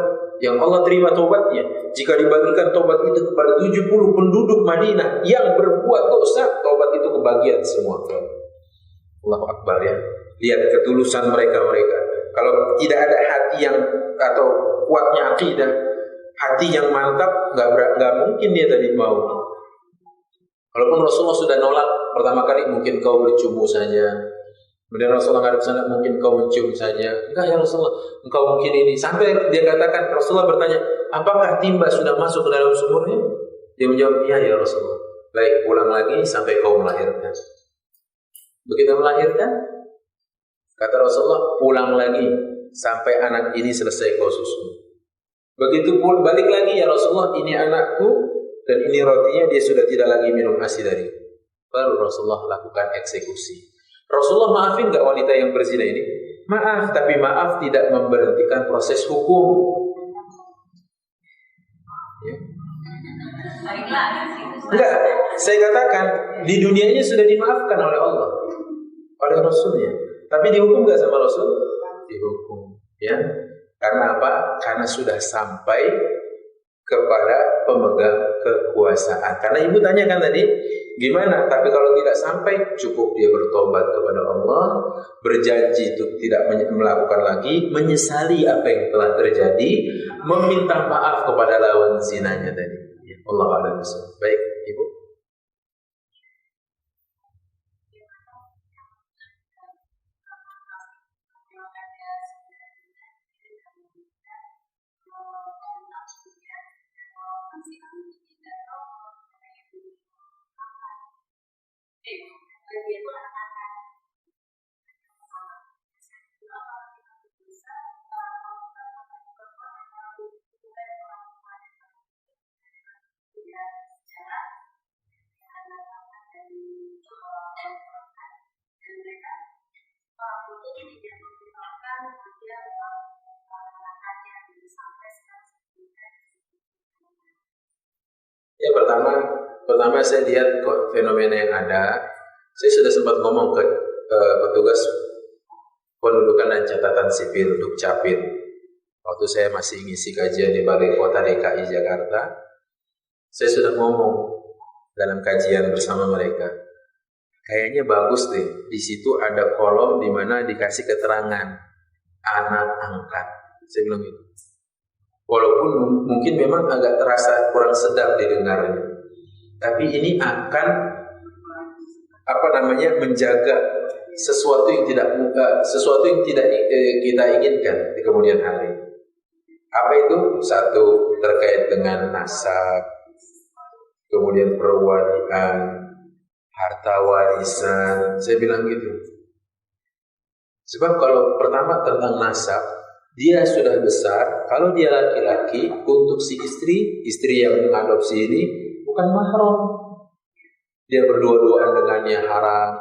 yang Allah terima taubatnya. Jika dibagikan taubat itu kepada 70 penduduk Madinah yang berbuat dosa, taubat itu kebagian semua. Allahu Akbar ya. Lihat ketulusan mereka-mereka. Kalau tidak ada hati yang atau kuatnya akidah, hati yang mantap, nggak mungkin dia tadi mau. Walaupun Rasulullah sudah nolak pertama kali, mungkin kau bercumbu saja. Kemudian Rasulullah ngadep sana, mungkin kau mencium saja. Enggak ya Rasulullah, engkau mungkin ini. Sampai dia katakan, Rasulullah bertanya, apakah timba sudah masuk ke dalam sumurnya? Dia menjawab, iya ya Rasulullah. Baik, pulang lagi sampai kau melahirkan. Begitu melahirkan, kata Rasulullah, pulang lagi sampai anak ini selesai kau susu. Begitu pun balik lagi, ya Rasulullah, ini anakku dan ini rotinya, dia sudah tidak lagi minum ASI dari. Baru Rasulullah lakukan eksekusi. Rasulullah maafin gak wanita yang berzina ini? Maaf, tapi maaf tidak memberhentikan proses hukum. Ya. Enggak, saya katakan di dunia ini sudah dimaafkan oleh Allah, oleh Rasulnya. Tapi dihukum gak sama Rasul? Dihukum. Ya, karena apa? Karena sudah sampai kepada pemegang kekuasaan. Karena ibu tanya kan tadi, gimana? Tapi kalau tidak sampai, cukup dia bertobat kepada Allah, berjanji untuk tidak melakukan lagi, menyesali apa yang telah terjadi, meminta maaf kepada lawan zinanya tadi. Ya, Allah a'lam bishawab. Baik, ibu. Ya, pertama saya lihat fenomena yang ada. Saya sudah sempat ngomong ke petugas pendudukan dan catatan sipil Dukcapil waktu saya masih ngisi kajian di Balai Kota DKI Jakarta. Saya sudah ngomong dalam kajian bersama mereka, kayaknya bagus deh, di situ ada kolom di mana dikasih keterangan anak angkat. Saya bilang gitu. Walaupun mungkin memang agak terasa kurang sedap didengarnya, tapi ini akan menjaga sesuatu yang tidak kita inginkan di kemudian hari. Apa itu? Satu, terkait dengan nasab, kemudian perwalian, harta warisan. Saya bilang gitu. Sebab kalau pertama tentang nasab, dia sudah besar, kalau dia laki-laki, untuk si istri yang mengadopsi ini bukan mahram. Dia berdua-duaan dengannya haram,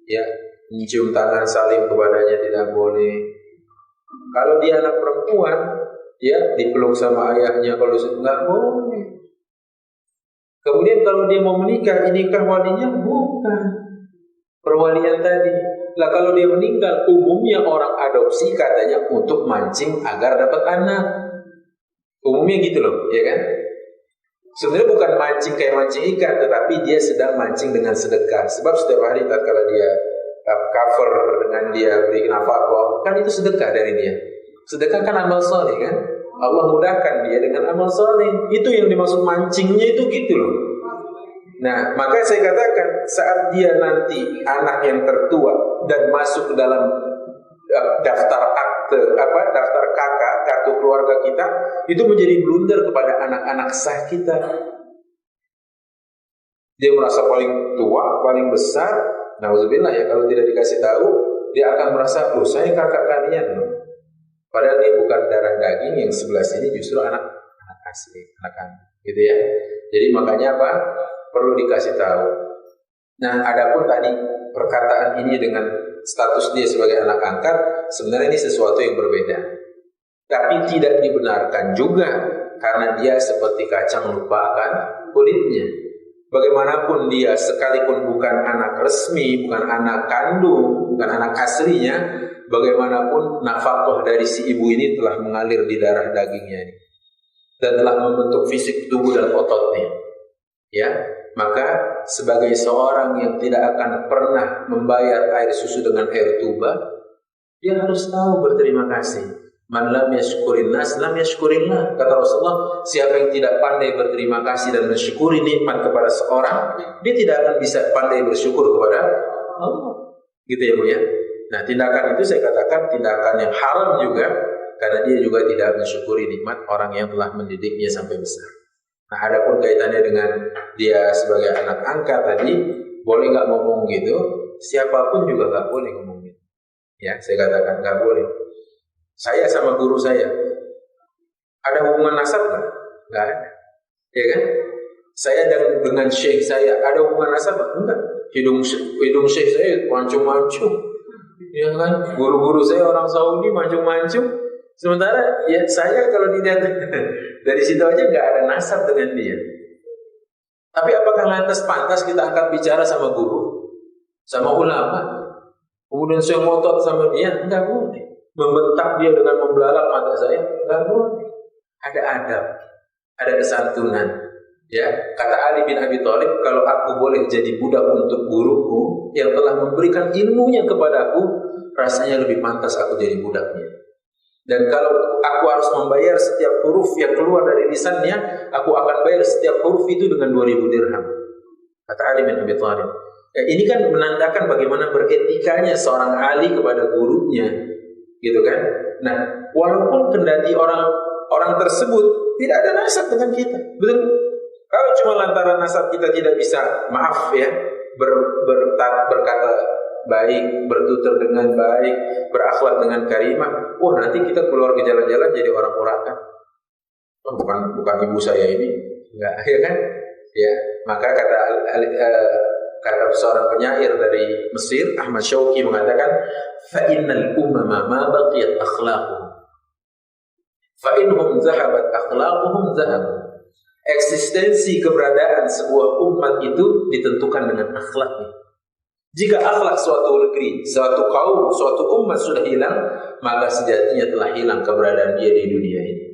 ya, mencium tangan saling kepadanya tidak boleh. Kalau dia anak perempuan, ya, dipeluk sama ayahnya kalau nggak boleh. Kemudian kalau dia mau menikah, inikah walinya? Bukan. Perwalian tadi. Lah kalau dia meninggal, umumnya orang adopsi katanya untuk mancing agar dapat anak. Umumnya gitu loh, ya kan? Sebenarnya bukan mancing kayak mancing ikan, tetapi dia sedang mancing dengan sedekah. Sebab setiap hari tatkala dia cover dengan dia beri nafkah, kan itu sedekah dari dia. Sedekah kan amal soleh kan? Allah mudahkan dia dengan amal soleh. Itu yang dimaksud mancingnya itu gitu loh. Nah, maka saya katakan saat dia nanti anak yang tertua dan masuk ke dalam daftar daftar kakak, kartu keluarga kita, itu menjadi blunder kepada anak-anak sah kita. Dia merasa paling tua, paling besar. Nauzubillah ya, kalau tidak dikasih tahu, dia akan merasa, loh saya kakak kalian loh. Padahal dia bukan darah daging, yang sebelah sini justru anak asli, anak kandung, gitu ya. Jadi makanya apa? Perlu dikasih tahu. Nah, adapun tadi perkataan ini dengan status dia sebagai anak angkat, sebenarnya ini sesuatu yang berbeda. Tapi tidak dibenarkan juga karena dia seperti kacang lupakan kulitnya. Bagaimanapun dia sekalipun bukan anak resmi, bukan anak kandung, bukan anak aslinya, bagaimanapun nafkah dari si ibu ini telah mengalir di darah dagingnya ini dan telah membentuk fisik tubuh dan ototnya. Ya, maka sebagai seorang yang tidak akan pernah membayar air susu dengan air tuba, dia harus tahu berterima kasih. Man lam yashkurin nas lam yashkurillah. Kata Rasulullah, siapa yang tidak pandai berterima kasih dan mensyukuri nikmat kepada seorang, dia tidak akan bisa pandai bersyukur kepada Allah. Gitu ya Bu ya. Nah, tindakan itu saya katakan tindakan yang haram juga, karena dia juga tidak mensyukuri nikmat orang yang telah mendidiknya sampai besar. Nah, adapun kaitannya dengan dia sebagai anak angkat tadi, boleh nggak ngomong gitu? Siapapun juga nggak boleh ngomong gitu. Ya, saya katakan nggak boleh. Saya sama guru saya ada hubungan nasab nggak? Nggak ada, ya kan? Saya dengan syekh saya ada hubungan nasab nggak? Enggak. Hidung syekh saya mancung-mancung, ya kan? Guru-guru saya orang Saudi mancung-mancung. Sementara ya saya kalau dilihat dari situ aja nggak ada nasab dengan dia. Tapi apakah lantas pantas kita angkat bicara sama guru, sama ulama, kemudian saya ngotot sama dia? Enggak boleh. Membentak dia dengan membelalak mata saya, enggak boleh. Ada adab, ada kesantunan. Ya, kata Ali bin Abi Thalib, kalau aku boleh jadi budak untuk guruku yang telah memberikan ilmunya kepadaku, rasanya lebih pantas aku jadi budaknya. Dan kalau aku harus membayar setiap huruf yang keluar dari lisannya, aku akan bayar setiap huruf itu dengan 2000 dirham. Kata Ali bin Abi Thalib. Ya, ini kan menandakan bagaimana beretikanya seorang Ali kepada gurunya. Gitu kan? Nah, walaupun kendati orang tersebut tidak ada nasab dengan kita, betul? Kalau cuma lantaran nasab kita tidak bisa, maaf ya, berkata baik, bertutur dengan baik, berakhlak dengan karimah, nanti kita keluar ke jalan-jalan jadi orang urakan. Bukan ibu saya ini, enggak, ya kan? Ya, maka kata seorang penyair dari Mesir, Ahmad Syauqi mengatakan, فَإِنَّ الْأُمَّمَ مَا بَقِيَتْ أَخْلَاقُهُمْ فَإِنْهُمْ ذَهَبَتْ أَخْلَاقُهُمْ ذَهَبًا. Eksistensi keberadaan sebuah umat itu ditentukan dengan akhlaknya. Jika akhlak suatu negeri, suatu kaum, suatu umat sudah hilang, maka sejatinya telah hilang keberadaan dia di dunia ini.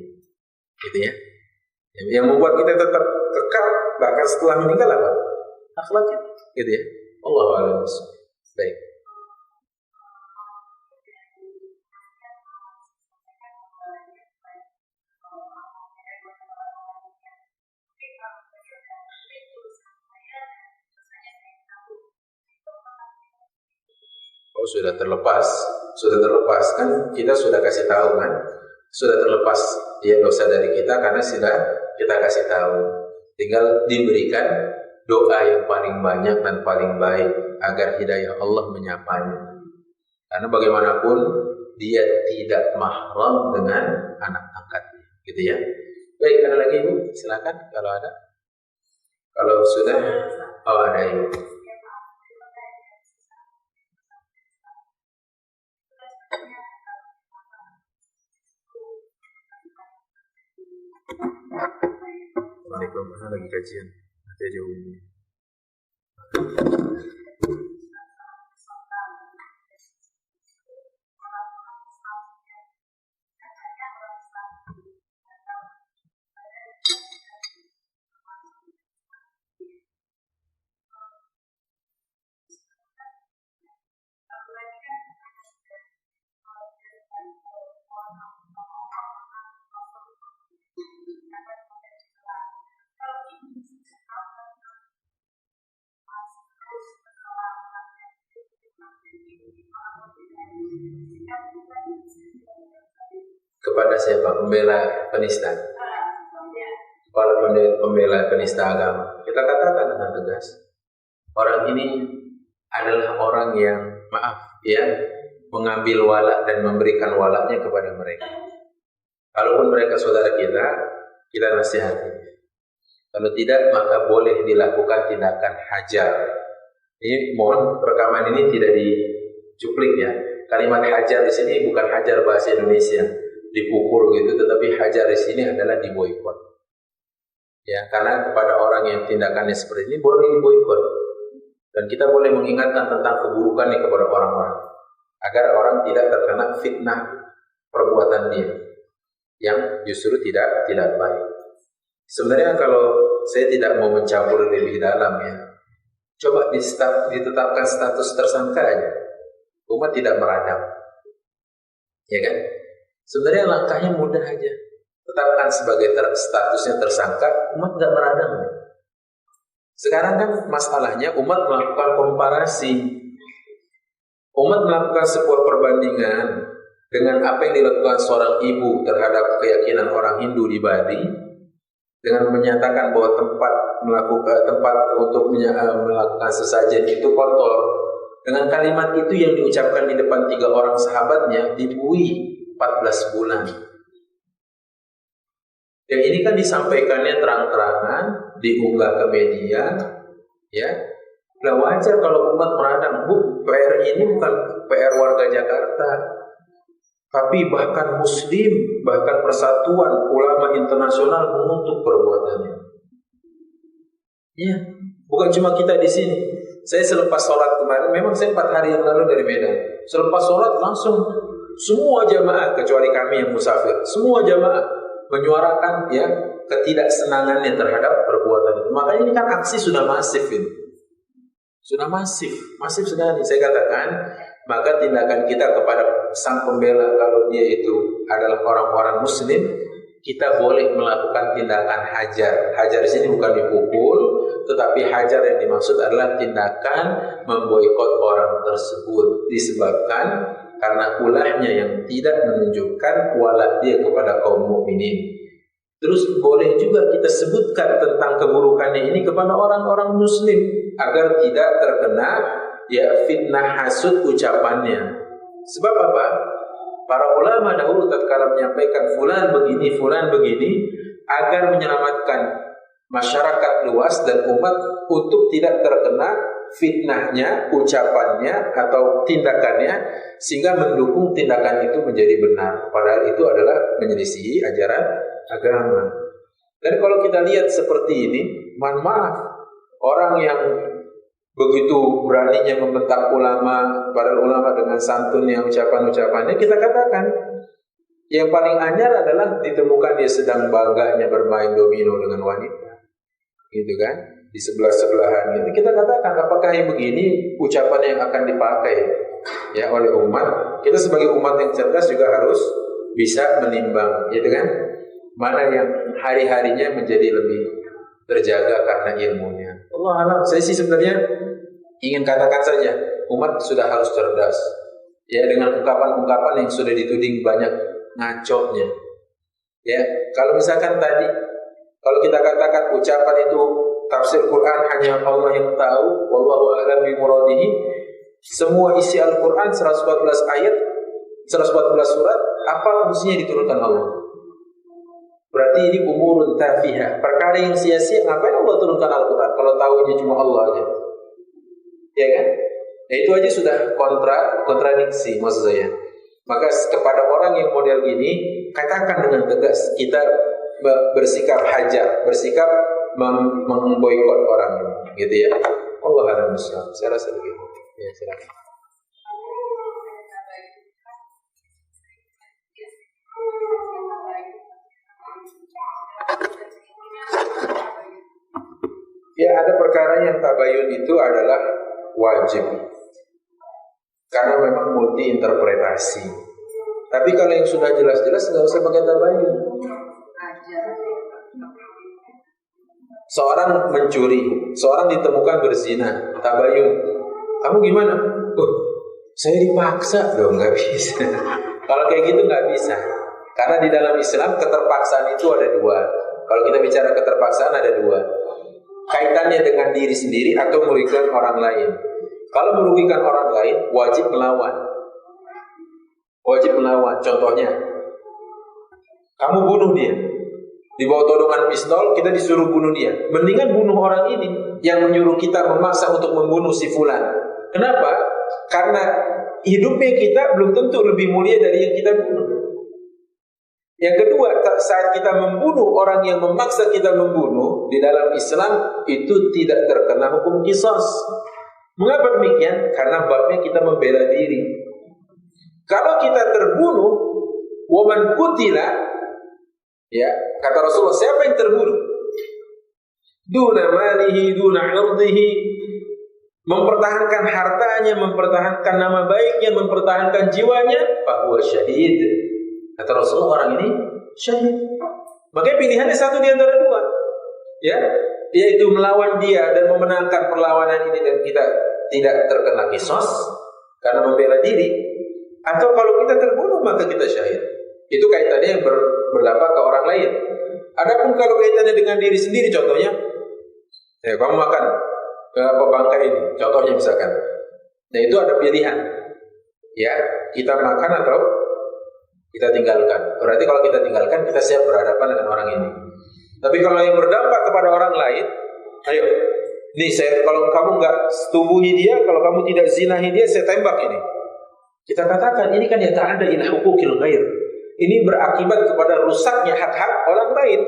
Gitu ya. Yang membuat kita tetap kekal bahkan setelah meninggal apa? Akhlaknya. Gitu ya. Allahu a'lam. Baik. Oh, sudah terlepas kan, kita sudah kasih tahu kan, sudah terlepas dia dosa dari kita karena sudah kita kasih tahu. Tinggal diberikan doa yang paling banyak dan paling baik agar hidayah Allah menyapanya. Karena bagaimanapun dia tidak mahram dengan anak angkatnya, gitu ya. Baik, ada lagi Ibu? Silakan kalau ada. Kalau sudah, ada Ibu. Waalaikumsalam, lagi kajian. Nanti aja hubungi. Kepada siapa? Pembela penista. Kepala pembela penista agama. Kita katakan dengan tegas, orang ini adalah orang yang mengambil wala dan memberikan walaknya kepada mereka. Kalaupun mereka saudara kita nasihati. Kalau tidak, maka boleh dilakukan tindakan hajar. Ini mohon rekaman ini tidak dicuplik ya. Kalimat hajar di sini bukan hajar bahasa Indonesia. dipukul gitu, tetapi hajar di sini adalah diboikot. Ya, karena kepada orang yang tindakannya seperti ini boleh diboikot. Dan kita boleh mengingatkan tentang keburukannya kepada orang-orang agar orang tidak terkena fitnah perbuatan dia yang justru tidak baik. Sebenarnya kalau saya tidak mau mencampur lebih dalam ya, coba ditetapkan status tersangka aja, umat tidak meradang, ya kan? Sebenarnya langkahnya mudah aja, tetapkan sebagai statusnya tersangka, umat nggak meradang. Sekarang kan masalahnya umat melakukan komparasi, umat melakukan sebuah perbandingan dengan apa yang dilakukan seorang ibu terhadap keyakinan orang Hindu di Bali, dengan menyatakan bahwa tempat untuk melakukan sesajen itu kotor. Dengan kalimat itu yang diucapkan di depan 3 orang sahabatnya dibui 14 bulan. Yang ini kan disampaikannya terang-terangan, diunggah ke media, ya. Lah wajar kalau umat meradang. PR ini bukan PR warga Jakarta, tapi bahkan Muslim, bahkan Persatuan Ulama Internasional mengutuk perbuatannya. Ya, bukan cuma kita di sini. Saya selepas sholat kemarin, memang saya 4 hari yang lalu dari Medan. Selepas sholat langsung semua jamaah, kecuali kami yang musafir, semua jamaah menyuarakan ya ketidaksenangannya terhadap perbuatan itu. Makanya ini kan aksi sudah masif ini. Sudah masif sekali. Saya katakan, maka tindakan kita kepada sang pembela kalau dia itu adalah orang-orang Muslim, kita boleh melakukan tindakan hajar. Hajar di sini bukan dipukul, tetapi hajar yang dimaksud adalah tindakan memboikot orang tersebut disebabkan karena ulahnya yang tidak menunjukkan wala dia kepada kaum mukminin. Terus boleh juga kita sebutkan tentang keburukannya ini kepada orang-orang Muslim agar tidak terkena ya fitnah hasud ucapannya. Sebab apa? Para ulama dahulu tatkala menyampaikan fulan begini agar menyelamatkan masyarakat luas dan umat untuk tidak terkena fitnahnya, ucapannya atau tindakannya, sehingga mendukung tindakan itu menjadi benar. Padahal itu adalah menyelisihi ajaran agama. Dan kalau kita lihat seperti ini, mohon maaf, orang yang begitu beraninya membentak ulama, para ulama dengan santun yang ucapan-ucapannya, kita katakan yang paling anyar adalah ditemukan dia sedang bangganya bermain domino dengan wanita, gitu kan, di sebelah-sebelahan gitu. Kita katakan, apakah yang begini ucapan yang akan dipakai ya oleh umat? Kita sebagai umat yang cerdas juga harus bisa menimbang, gitu kan, mana yang hari-harinya menjadi lebih terjaga karena ilmunya. Allah alam, saya sih sebenarnya ingin katakan saja, umat sudah harus cerdas. Ya, dengan ungkapan-ungkapan yang sudah dituding banyak ngaconya. Ya, kalau misalkan tadi, kalau kita katakan ucapan itu tafsir Quran hanya Allah yang tahu, wallahu a'lam bi muradihi. Semua isi Al-Quran 114 ayat, 114 surat, apa fungsinya diturunkan Allah? Berarti ini umurun tafihah, perkara yang sia-sia. Ngapain Allah turunkan Al-Quran kalau tahunya cuma Allah aja? Ya kan? Nah, itu aja sudah kontradiksi maksud saya. Maka kepada orang yang model gini, katakan dengan tegas, kita bersikap hajar, bersikap memboikot orang ini, gitu ya. Allah a'lam bishawab. Saya rasa begitu. Ya, silakan. Ya, ada perkara yang tabayun itu adalah wajib karena memang multi interpretasi. Tapi kalau yang sudah jelas-jelas nggak usah pakai tabayun. Seorang mencuri, seorang ditemukan berzina, tabayun. Kamu gimana? Saya dipaksa. Loh, nggak bisa. Kalau kayak gitu nggak bisa. Karena di dalam Islam keterpaksaan itu ada 2. Kalau kita bicara keterpaksaan ada 2. Kaitannya dengan diri sendiri atau merugikan orang lain. Kalau merugikan orang lain, wajib melawan. Wajib melawan. Contohnya, kamu bunuh dia, dibawa todongan pistol, kita disuruh bunuh dia. Mendingan bunuh orang ini yang menyuruh kita memaksa untuk membunuh si fulan. Kenapa? Karena hidupnya kita belum tentu lebih mulia dari yang kita bunuh. Yang kedua, saat kita membunuh orang yang memaksa kita membunuh di dalam Islam itu tidak terkena hukum qisas. Mengapa demikian? Karena babnya kita membela diri. Kalau kita terbunuh, waman qutila, ya, kata Rasulullah, siapa yang terbunuh? Duna malihi, duna irdihi, mempertahankan hartanya, mempertahankan nama baiknya, mempertahankan jiwanya, fahuwa syahid. Kata Rasulullah, orang ini syahid. Makanya pilihannya satu di antara dua, ya, yaitu melawan dia dan memenangkan perlawanan ini dan kita tidak terkena qisas karena membela diri, atau kalau kita terbunuh maka kita syahid. Itu kaitannya yang berdampak ke orang lain. Adapun kalau kaitannya dengan diri sendiri, contohnya, ya, kamu makan bangkai ini, contohnya misalkan, nah itu ada pilihan, ya, kita makan atau kita tinggalkan. Berarti kalau kita tinggalkan, kita siap berhadapan dengan orang ini. Tapi kalau yang berdampak kepada orang lain, ayo, nih kalau kamu nggak setubuhi dia, kalau kamu tidak zinahi dia, saya tembak ini. Kita katakan ini kan yata'adda ila huquqil ghair. Ini berakibat kepada rusaknya hak-hak orang lain.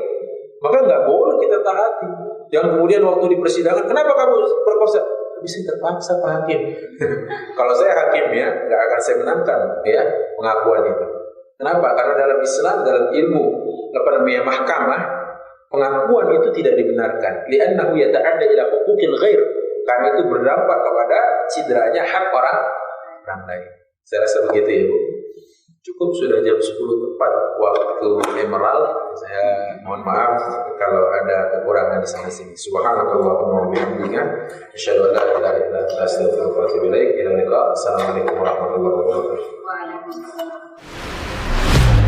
Maka nggak boleh kita taati. Yang kemudian waktu di persidangan, kenapa kamu perkosa? Bisa terpaksa Pak Hakim. Kalau saya hakimnya, nggak akan saya menangkan, ya, pengakuan itu. Kenapa? Karena dalam Islam, dalam ilmu mahkamah, pengakuan itu tidak dibenarkan. Li'annahu yata'adda ila huquqil ghair. Karena itu berdampak kepada cideranya hak orang lain. Saya rasa begitu ya, Bu. Cukup, sudah jam 10 tepat waktu Emerald. Saya mohon maaf kalau ada kekurangan di sana sini. Subhanallahumma wa bihamdika, asyhadu an la ilaha illa anta, astaghfiruka wa atubu ilaik. Ila liqa. Assalamualaikum warahmatullahi wabarakatuh.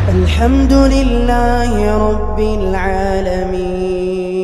الحمد لله رب العالمين